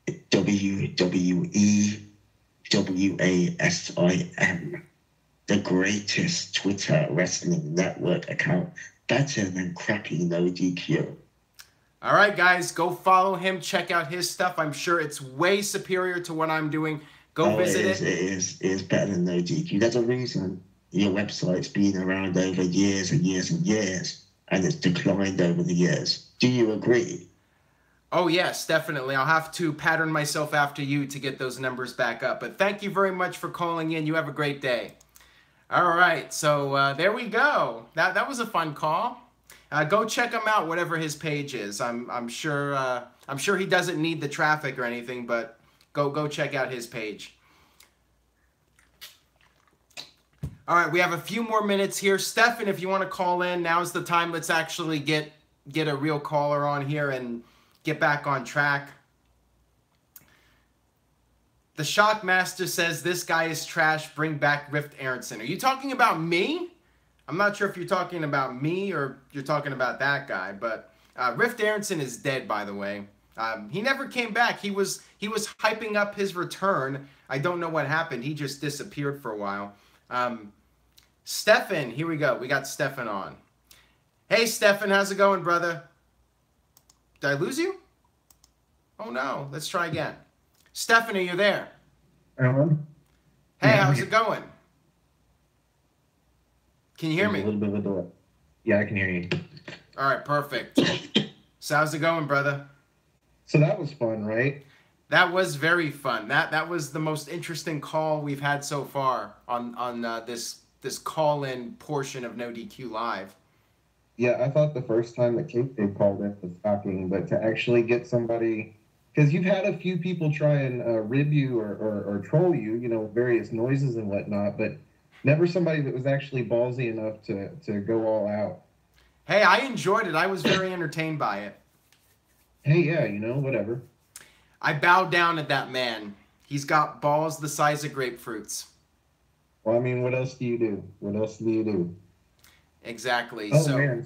it. WWE WASIM. The greatest Twitter wrestling network account. Better than crappy NoDQ. All right, guys, go follow him. Check out his stuff. I'm sure it's way superior to what I'm doing. Go visit it. It is better than NoDQ. There's a reason your website's been around over years and years and years, and it's declined over the years. Do you agree? Oh, yes, definitely. I'll have to pattern myself after you to get those numbers back up. But thank you very much for calling in. You have a great day. All right, so there we go. That was a fun call. Go check him out, whatever his page is. I'm sure he doesn't need the traffic or anything, but go check out his page. All right, we have a few more minutes here. Stefan, if you want to call in, now's the time. Let's actually get a real caller on here and get back on track. The Shockmaster says, this guy is trash. Bring back Rift Aronson. Are you talking about me? I'm not sure if you're talking about me or you're talking about that guy, but Rift Aronson is dead, by the way. He never came back. He was hyping up his return. I don't know what happened. He just disappeared for a while. Stefan, here we go. We got Stefan on. Hey, Stefan, how's it going, brother? Did I lose you? Oh, no. Let's try again. Stefan, are you there? Hey, how's it going? Can you hear me? A little bit of a delay. Yeah, I can hear you. All right, perfect. So how's it going, brother? So that was fun, right? That was very fun. That was the most interesting call we've had so far on this call-in portion of NoDQ Live. Yeah, I thought the first time that Kayfabe called in was shocking, but to actually get somebody, because you've had a few people try and rib you or troll you, you know, various noises and whatnot, but never somebody that was actually ballsy enough to go all out. Hey, I enjoyed it. I was very entertained by it. Hey, yeah, you know, whatever. I bowed down at that man. He's got balls the size of grapefruits. Well, I mean, what else do you do? What else do you do? Exactly. Oh, man,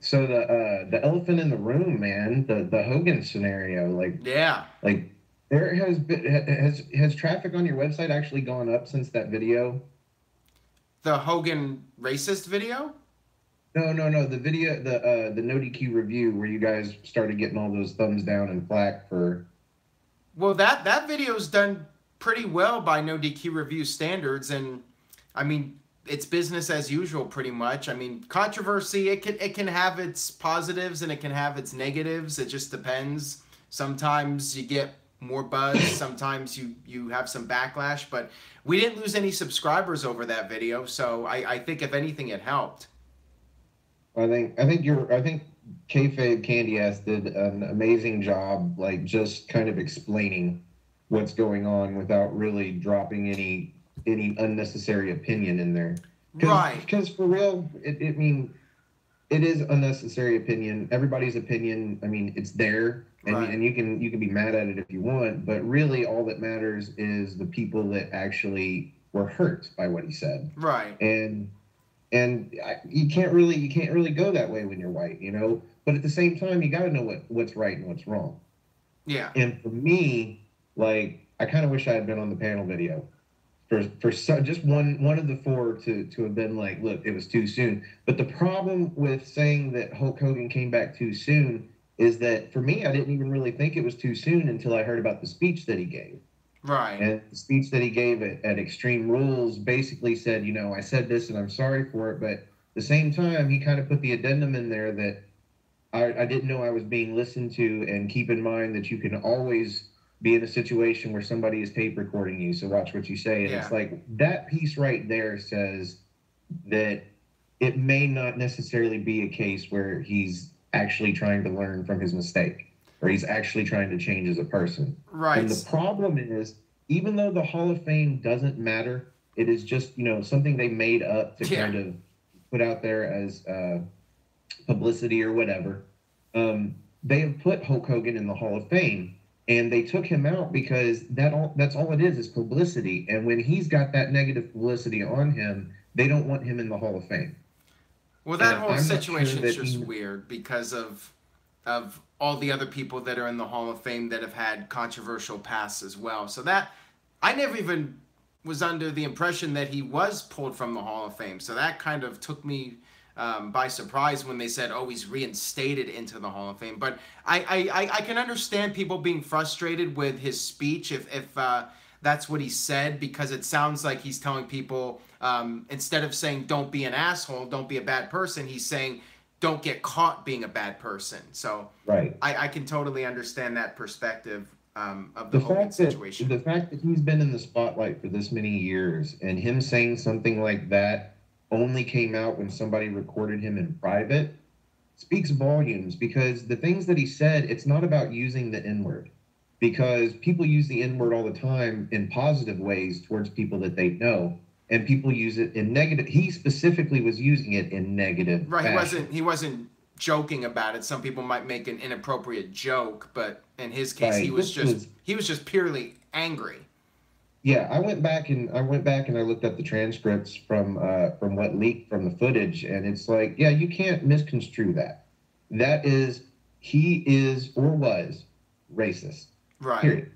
so the elephant in the room, man, the Hogan scenario, like, yeah, like there has traffic on your website actually gone up since that video? The Hogan racist video? No, the video, the NoDQ review where you guys started getting all those thumbs down and flack for. Well, that video's done pretty well by NoDQ review standards, and I mean, it's business as usual pretty much. I mean, controversy, it can have its positives and it can have its negatives. It just depends. Sometimes you get more buzz, sometimes you have some backlash, but we didn't lose any subscribers over that video, so I think if anything it helped. I think Kayfabe Candy Ass did an amazing job, like just kind of explaining what's going on without really dropping any unnecessary opinion in there. Right. Because for real, it is unnecessary opinion. Everybody's opinion, I mean, it's there, and, right. And you can be mad at it if you want, but really all that matters is the people that actually were hurt by what he said. Right. And you can't really go that way when you're white, you know. But at the same time, you got to know what's right and what's wrong. Yeah. And for me, like, I kind of wish I had been on the panel video for just one of the four to have been like, look, it was too soon. But the problem with saying that Hulk Hogan came back too soon is that for me, I didn't even really think it was too soon until I heard about the speech that he gave. Right. And the speech that he gave at Extreme Rules basically said, you know, I said this and I'm sorry for it, but at the same time, he kind of put the addendum in there that I didn't know I was being listened to, and keep in mind that you can always be in a situation where somebody is tape recording you, so watch what you say. And yeah. It's like that piece right there says that it may not necessarily be a case where he's actually trying to learn from his mistake, or he's actually trying to change as a person. Right. And the problem is, even though the Hall of Fame doesn't matter, it is just, you know, something they made up to kind of put out there as publicity or whatever. They have put Hulk Hogan in the Hall of Fame, and they took him out because that's all it is publicity. And when he's got that negative publicity on him, they don't want him in the Hall of Fame. Well, that whole I'm not situation sure is that just he- weird because of all the other people that are in the Hall of Fame that have had controversial pasts as well. So that I never even was under the impression that he was pulled from the Hall of Fame. So that kind of took me by surprise when they said, "Oh, he's reinstated into the Hall of Fame." But I can understand people being frustrated with his speech if that's what he said, because it sounds like he's telling people instead of saying "don't be an asshole, don't be a bad person," he's saying "don't get caught being a bad person." So right. I can totally understand that perspective of the Hogan fact situation. The fact that he's been in the spotlight for this many years and him saying something like that only came out when somebody recorded him in private speaks volumes, because the things that he said, it's not about using the N-word, because people use the N-word all the time in positive ways towards people that they know, and people use it in negative. He specifically was using it in negative Right, fashion. he wasn't joking about it. Some people might make an inappropriate joke, but in his case, Right. he was just purely angry. Yeah, I went back and I looked up the transcripts from what leaked from the footage, and it's like, yeah, you can't misconstrue that. That is, he is or was racist. Right. Period.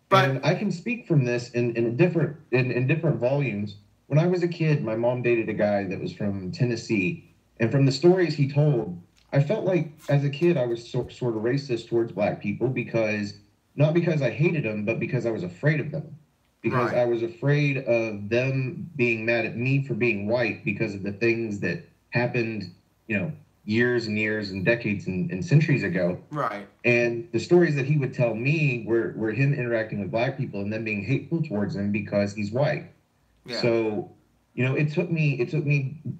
But and I can speak from this in different volumes. When I was a kid, my mom dated a guy that was from Tennessee, and from the stories he told, I felt like as a kid I was sort of racist towards black people, because not because I hated them, but because I was afraid of them. Because Right. I was afraid of them being mad at me for being white because of the things that happened, years and years and decades and centuries ago. Right. And the stories that he would tell me were him interacting with black people and them being hateful towards him because he's white. Yeah. So, it took me,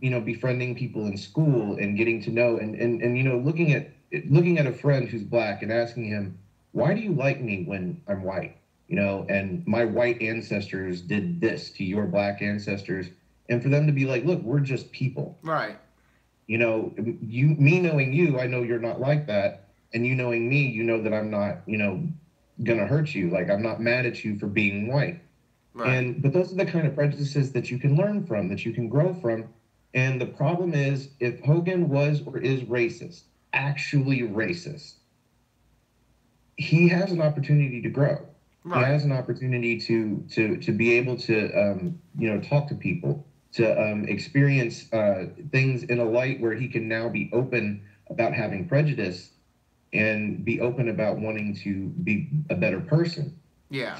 befriending people in school and getting to know and looking at a friend who's black and asking him, why do you like me when I'm white? And my white ancestors did this to your black ancestors. And for them to be like, look, we're just people. Right. Me knowing you, I know you're not like that. And you knowing me, you know that I'm not, gonna hurt you. Like, I'm not mad at you for being white. Right. But those are the kind of prejudices that you can learn from, that you can grow from. And the problem is, if Hogan was or is racist, actually racist, he has an opportunity to grow. Right. He has an opportunity to be able to talk to people, to experience things in a light where he can now be open about having prejudice and be open about wanting to be a better person. Yeah.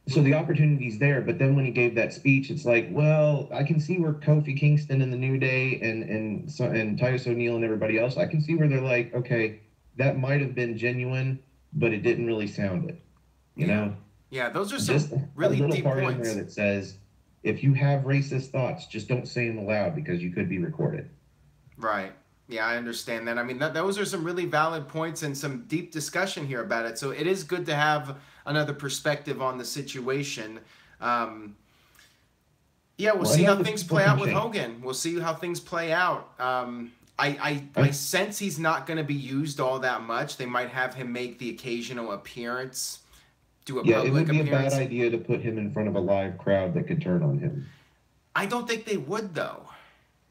So the opportunity's there, but then when he gave that speech, it's like, well, I can see where Kofi Kingston and the New Day and Titus O'Neil and everybody else, I can see where they're like, okay, that might have been genuine, but it didn't really sound it. You know? Yeah, those are some really a little deep part points. in there that says, if you have racist thoughts, just don't say them aloud because you could be recorded. Right. Yeah, I understand that. I mean, those are some really valid points and some deep discussion here about it. So it is good to have another perspective on the situation. We'll see how things play out with Hogan. We'll see how things play out. I sense he's not going to be used all that much. They might have him make the occasional appearance, do a public appearance. Yeah, it would be a bad idea to put him in front of a live crowd that could turn on him. I don't think they would, though.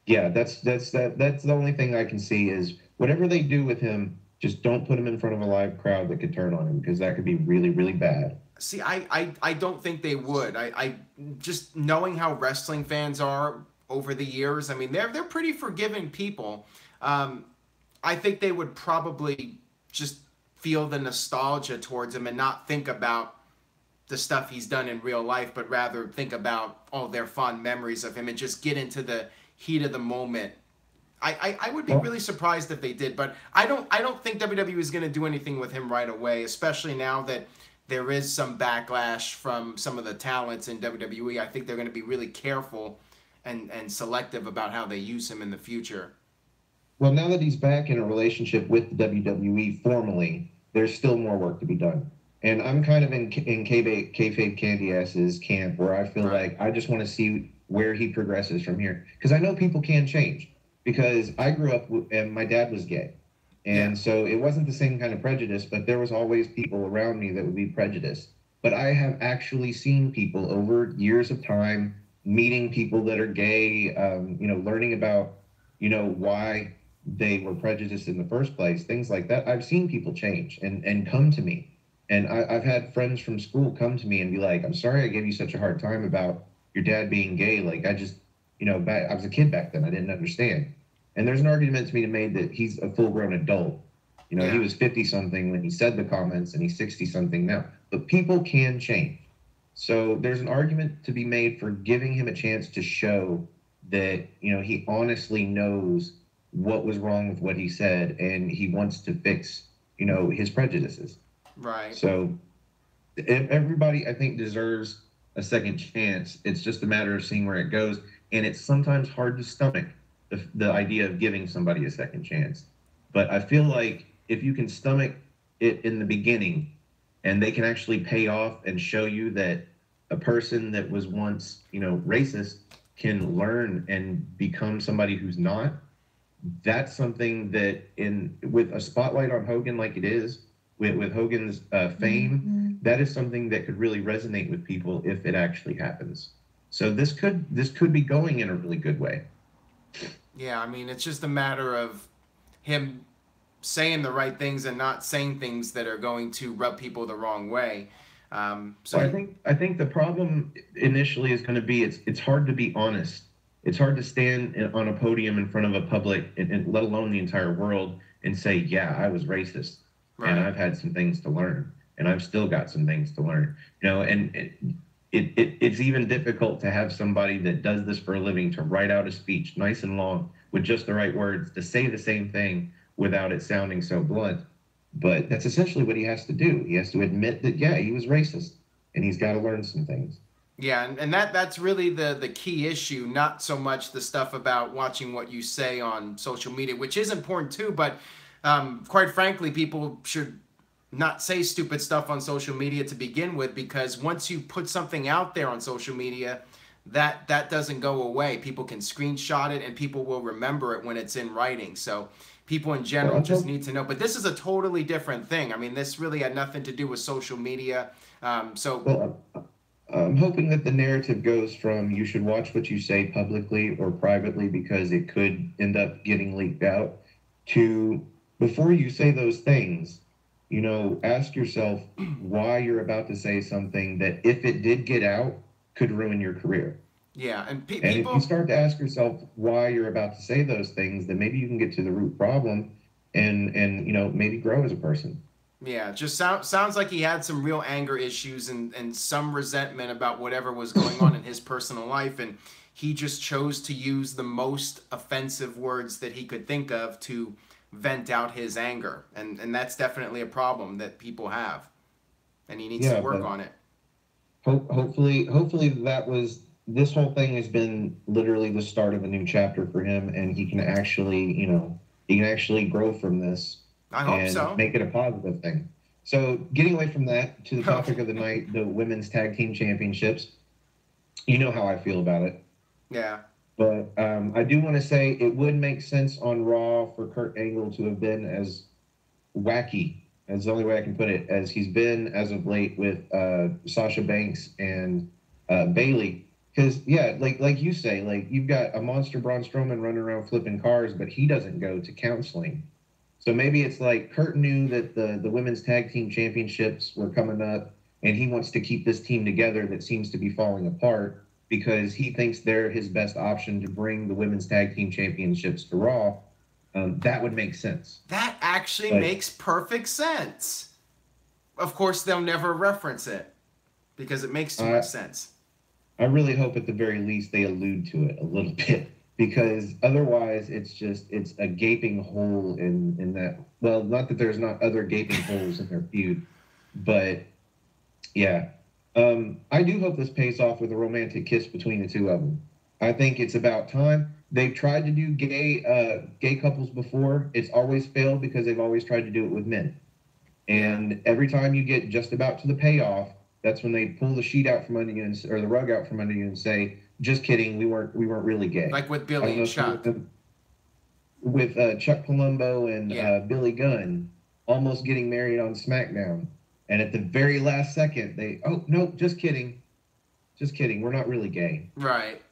Yeah, that's the only thing I can see is whatever they do with him, just don't put him in front of a live crowd that could turn on him, because that could be really, really bad. See, I don't think they would. I just knowing how wrestling fans are over the years, I mean, they're pretty forgiving people. I think they would probably just feel the nostalgia towards him and not think about the stuff he's done in real life, but rather think about all their fond memories of him and just get into the heat of the moment. I would be really surprised if they did, but I don't think WWE is going to do anything with him right away, especially now that there is some backlash from some of the talents in WWE. I think they're going to be really careful and selective about how they use him in the future. Well, now that he's back in a relationship with the WWE formally, there's still more work to be done. And I'm kind of in Kayfabe Candy Ass's camp, where I feel like I just want to see where he progresses from here. Because I know people can change. Because I grew up and my dad was gay. And so it wasn't the same kind of prejudice, but there was always people around me that would be prejudiced. But I have actually seen people over years of time, meeting people that are gay, learning about, why they were prejudiced in the first place, things like that. I've seen people change and come to me. And I've had friends from school come to me and be like, I'm sorry I gave you such a hard time about your dad being gay. Like, I just, I was a kid back then. I didn't understand. And there's an argument to be made that he's a full-grown adult. He was 50-something when he said the comments, and he's 60-something now. But people can change. So there's an argument to be made for giving him a chance to show that, he honestly knows what was wrong with what he said, and he wants to fix, his prejudices. Right. So everybody, I think, deserves a second chance. It's just a matter of seeing where it goes. And it's sometimes hard to stomach the idea of giving somebody a second chance. But I feel like if you can stomach it in the beginning, and they can actually pay off and show you that a person that was once, racist can learn and become somebody who's not, that's something that with a spotlight on Hogan like it is, with Hogan's fame, that is something that could really resonate with people if it actually happens. So this could be going in a really good way. Yeah, I mean, it's just a matter of him saying the right things and not saying things that are going to rub people the wrong way. So I think the problem initially is going to be it's hard to be honest. It's hard to stand on a podium in front of a public, and let alone the entire world, and say, yeah, I was racist. Right. And I've had some things to learn, and I've still got some things to learn. And it's even difficult to have somebody that does this for a living to write out a speech nice and long with just the right words to say the same thing without it sounding so blunt. But that's essentially what he has to do. He has to admit that, yeah, he was racist, and he's got to learn some things. Yeah, and that's really the key issue, not so much the stuff about watching what you say on social media, which is important too, but quite frankly, people should not say stupid stuff on social media to begin with, because once you put something out there on social media, that doesn't go away. People can screenshot it, and people will remember it when it's in writing. So people in general just need to know. But this is a totally different thing. I mean, this really had nothing to do with social media. Well, I'm hoping that the narrative goes from you should watch what you say publicly or privately because it could end up getting leaked out, to before you say those things, ask yourself why you're about to say something that, if it did get out, could ruin your career. Yeah, and people... And if you start to ask yourself why you're about to say those things, then maybe you can get to the root problem and maybe grow as a person. Yeah, just sounds like he had some real anger issues and some resentment about whatever was going on in his personal life, and he just chose to use the most offensive words that he could think of to vent out his anger, and that's definitely a problem that people have, and he needs to work on it. Hopefully this whole thing has been literally the start of a new chapter for him, and he can actually grow from this. I hope so. Make it a positive thing. So getting away from that to the topic of the night, the women's tag team championships. You know how I feel about it. Yeah. But I do want to say it would make sense on Raw for Kurt Angle to have been as wacky, that's the only way I can put it, as he's been as of late with Sasha Banks and Bayley. Because, yeah, like you say, like you've got a monster Braun Strowman running around flipping cars, but he doesn't go to counseling. So maybe it's like Kurt knew that the women's tag team championships were coming up, and he wants to keep this team together that seems to be falling apart, because he thinks they're his best option to bring the women's tag team championships to Raw. That would make sense. That actually makes perfect sense. Of course, they'll never reference it because it makes too much sense. I really hope at the very least they allude to it a little bit, because otherwise it's a gaping hole in that. Well, not that there's not other gaping holes in their feud, but yeah. I do hope this pays off with a romantic kiss between the two of them. I think it's about time. They've tried to do gay couples before. It's always failed because they've always tried to do it with men. And every time you get just about to the payoff, that's when they pull the sheet out from under you or the rug out from under you and say, "Just kidding, we weren't really gay." Like with Billy and Chuck. With Chuck Palumbo and Billy Gunn almost getting married on SmackDown. And at the very last second, oh, no, just kidding. Just kidding. We're not really gay. Right.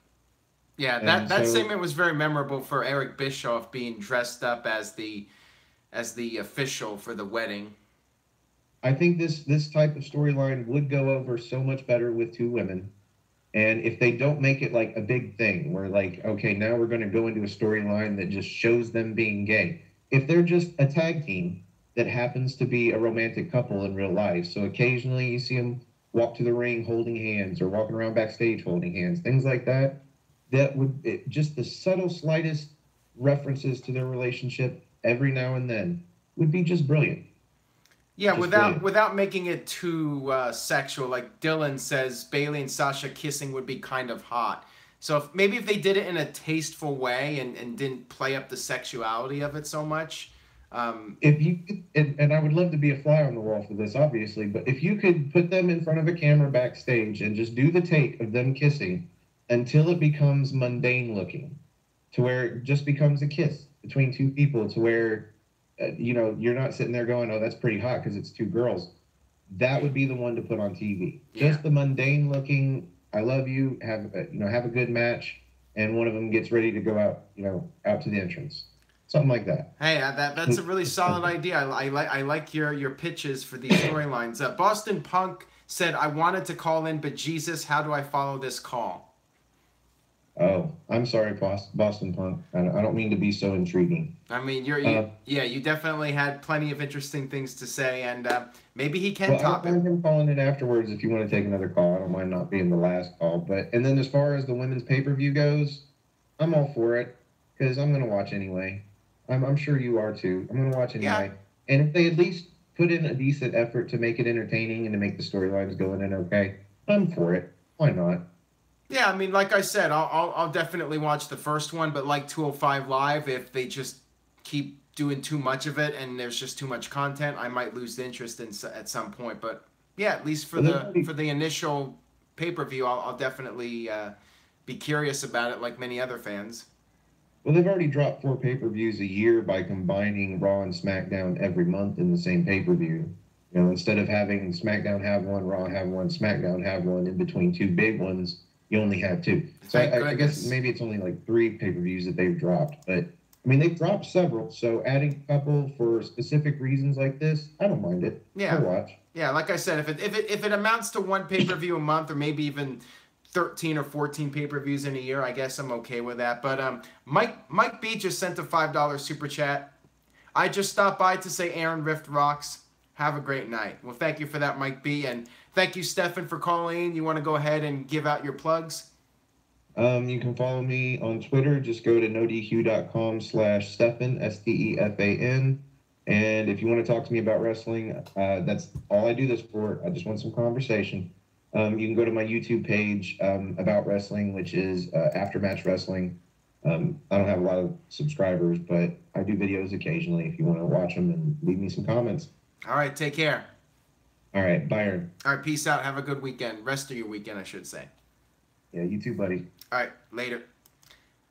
Yeah, that segment was very memorable for Eric Bischoff being dressed up as the official for the wedding. I think this type of storyline would go over so much better with two women. And if they don't make it like a big thing, where like, okay, now we're going to go into a storyline that just shows them being gay. If they're just a tag team that happens to be a romantic couple in real life, so occasionally you see them walk to the ring holding hands or walking around backstage holding hands, things like that, that would, just the subtle, slightest references to their relationship every now and then would be just brilliant. Yeah, without making it too sexual. Like Dylan says, Bayley and Sasha kissing would be kind of hot. So if they did it in a tasteful way and didn't play up the sexuality of it so much. If you could, and I would love to be a fly on the wall for this, obviously, but if you could put them in front of a camera backstage and just do the take of them kissing until it becomes mundane looking, to where it just becomes a kiss between two people, to where you're not sitting there going, oh, that's pretty hot because it's two girls. That would be the one to put on TV. Yeah. Just the mundane looking, I love you, have a good match, and one of them gets ready to go out to the entrance. Something like that. Hey, that's a really solid idea. I like your pitches for these storylines. Boston Punk said, I wanted to call in, but Jesus, how do I follow this call? Oh, I'm sorry, Boston Punk. I don't mean to be so intriguing. I mean, you definitely had plenty of interesting things to say, and maybe he can top it. I don't mind him calling in afterwards if you want to take another call. I don't mind not being the last call. And then as far as the women's pay-per-view goes, I'm all for it because I'm going to watch anyway. I'm sure you are too. I'm going to watch anyway. Yeah. And if they at least put in a decent effort to make it entertaining and to make the storylines go in okay, I'm for it. Why not? Yeah, I mean, like I said, I'll definitely watch the first one, but like 205 Live, if they just keep doing too much of it and there's just too much content, I might lose the interest at some point. But yeah, at least for the initial pay-per-view, I'll definitely be curious about it, like many other fans. Well, they've already dropped 4 pay-per-views a year by combining Raw and SmackDown every month in the same pay-per-view. Instead of having SmackDown have one, Raw have one, SmackDown have one in between 2 big ones, you only have 2. So I guess maybe it's only like 3 pay-per-views that they've dropped. But, I mean, they've dropped several. So adding a couple for specific reasons like this, I don't mind it. Yeah. I'll watch. Yeah, like I said, if it amounts to 1 pay-per-view a month or maybe even 13 or 14 pay-per-views in a year, I guess I'm okay with that. But Mike B just sent a $5 super chat. I just stopped by to say Aaron Rift rocks. Have a great night. Well, thank you for that, Mike B. And thank you, Stefan, for calling in. You want to go ahead and give out your plugs? You can follow me on Twitter. Just go to nodq.com/Stefan, Stefan. And if you want to talk to me about wrestling, that's all I do this for. I just want some conversation. You can go to my YouTube page about wrestling, which is Aftermatch Wrestling. I don't have a lot of subscribers, but I do videos occasionally if you want to watch them and leave me some comments. All right, take care. All right, bye, Aaron. All right, peace out. Have a good weekend. Rest of your weekend, I should say. Yeah, you too, buddy. All right, later.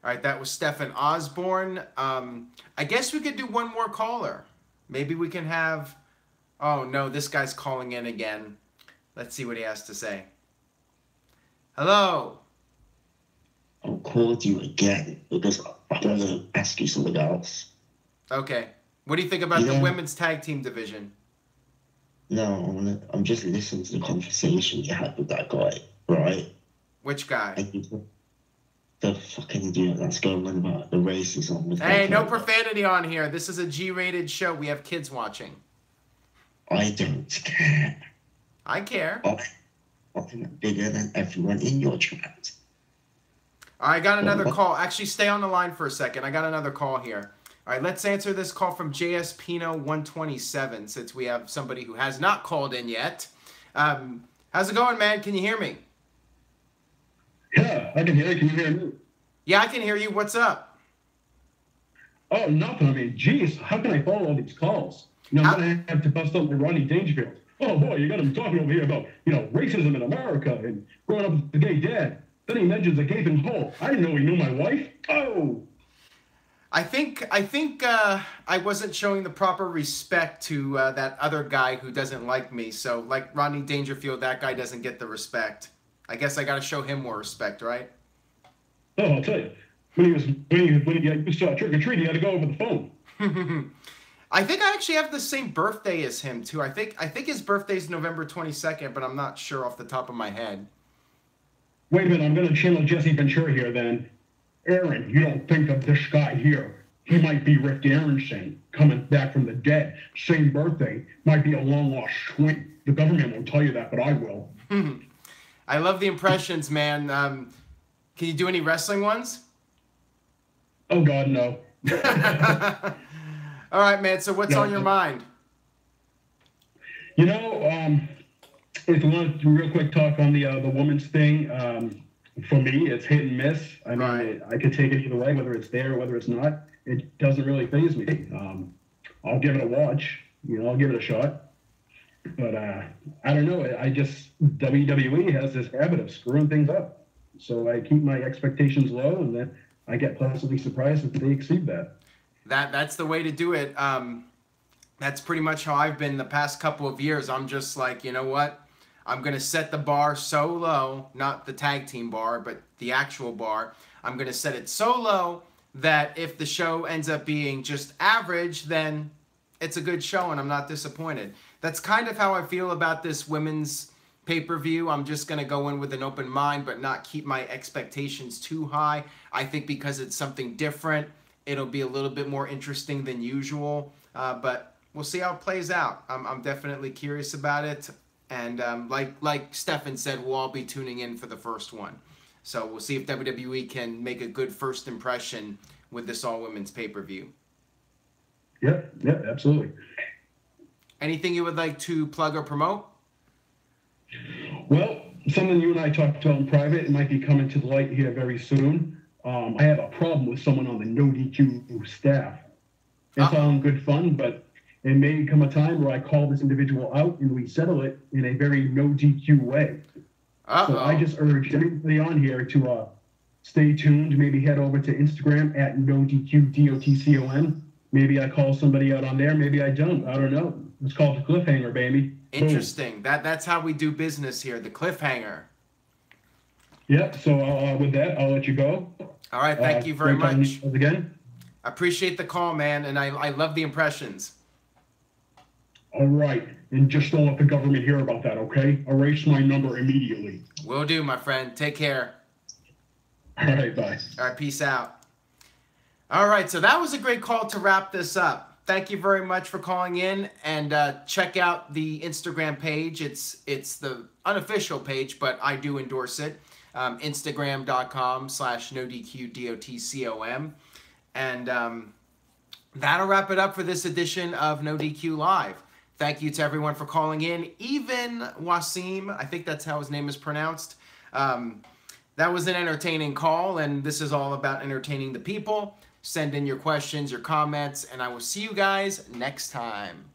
All right, that was Stefan Osborne. I guess we could do one more caller. Maybe we can have... Oh, no, this guy's calling in again. Let's see what he has to say. Hello. I'll call you again because I want to ask you something else. Okay. What do you think about the women's tag team division? No, I'm just listening to the conversation you had with that guy, right? Which guy? The fucking idiot that's going on about the racism. Hey, no profanity on here. This is a G-rated show. We have kids watching. I don't care. I care. I'm bigger than everyone in your chat. I got another call. Actually, stay on the line for a second. I got another call here. All right, let's answer this call from JS Pino 127 since we have somebody who has not called in yet. How's it going, man? Can you hear me? Yeah, I can hear you. Can you hear me? Yeah, I can hear you. What's up? Oh, nothing. I mean, geez, how can I follow all these calls? I'm going to have to bust up my Ronnie Dangerfield. Oh, boy, you got him talking over here about, racism in America and growing up with a gay dad. Then he mentions a gaping hole. I didn't know he knew my wife. Oh! I think I wasn't showing the proper respect to that other guy who doesn't like me. So, like Rodney Dangerfield, that guy doesn't get the respect. I guess I got to show him more respect, right? Oh, I'll tell you. When you saw trick or treat, you had to go over the phone. I think I actually have the same birthday as him too. I think his birthday's November 22nd, but I'm not sure off the top of my head. Wait a minute, I'm gonna channel Jesse Ventura here then. Aaron, you don't think of this guy here. He might be Rick Aronson, coming back from the dead. Same birthday. Might be a long-lost twin. The government won't tell you that, but I will. I love the impressions, man. Can you do any wrestling ones? Oh, God, no. All right, man. So what's on your mind? You know, if you want to real quick talk on the woman's thing, for me, it's hit and miss. I mean, I could take it either way, whether it's there or whether it's not. It doesn't really faze me. I'll give it a watch. You know, I'll give it a shot. But I don't know. WWE has this habit of screwing things up. So I keep my expectations low, and then I get pleasantly surprised if they exceed that. That's the way to do it. That's pretty much how I've been the past couple of years. I'm just like, you know what? I'm going to set the bar so low, not the tag team bar, but the actual bar. I'm going to set it so low that if the show ends up being just average, then it's a good show and I'm not disappointed. That's kind of how I feel about this women's pay-per-view. I'm just going to go in with an open mind, but not keep my expectations too high. I think because it's something different, it'll be a little bit more interesting than usual, but we'll see how it plays out. I'm definitely curious about it. And like Stefan said, we'll all be tuning in for the first one. So we'll see if WWE can make a good first impression with this all-women's pay-per-view. Yeah, absolutely. Anything you would like to plug or promote? Well, something you and I talked about in private, it might be coming to the light here very soon. I have a problem with someone on the NoDQ staff. It's all in good fun, but it may come a time where I call this individual out and we settle it in a very NoDQ way. So I just urge everybody on here to stay tuned. Maybe head over to Instagram at NoDQ, Maybe I call somebody out on there. Maybe I don't. I don't know. It's called the cliffhanger, baby. Interesting. That's how we do business here, the cliffhanger. Yep. So with that, I'll let you go. All right. Thank you very much. Again. I appreciate the call, man, and I love the impressions. All right. And just don't let the government hear about that, okay? Erase my number immediately. Will do, my friend. Take care. All right. Bye. All right. Peace out. All right. So that was a great call to wrap this up. Thank you very much for calling in, and check out the Instagram page. It's the unofficial page, but I do endorse it. Instagram.com/NoDQDOTCOM. And that'll wrap it up for this edition of NoDQ Live. Thank you to everyone for calling in. Even Wasim, I think that's how his name is pronounced. That was an entertaining call, and this is all about entertaining the people. Send in your questions, your comments, and I will see you guys next time.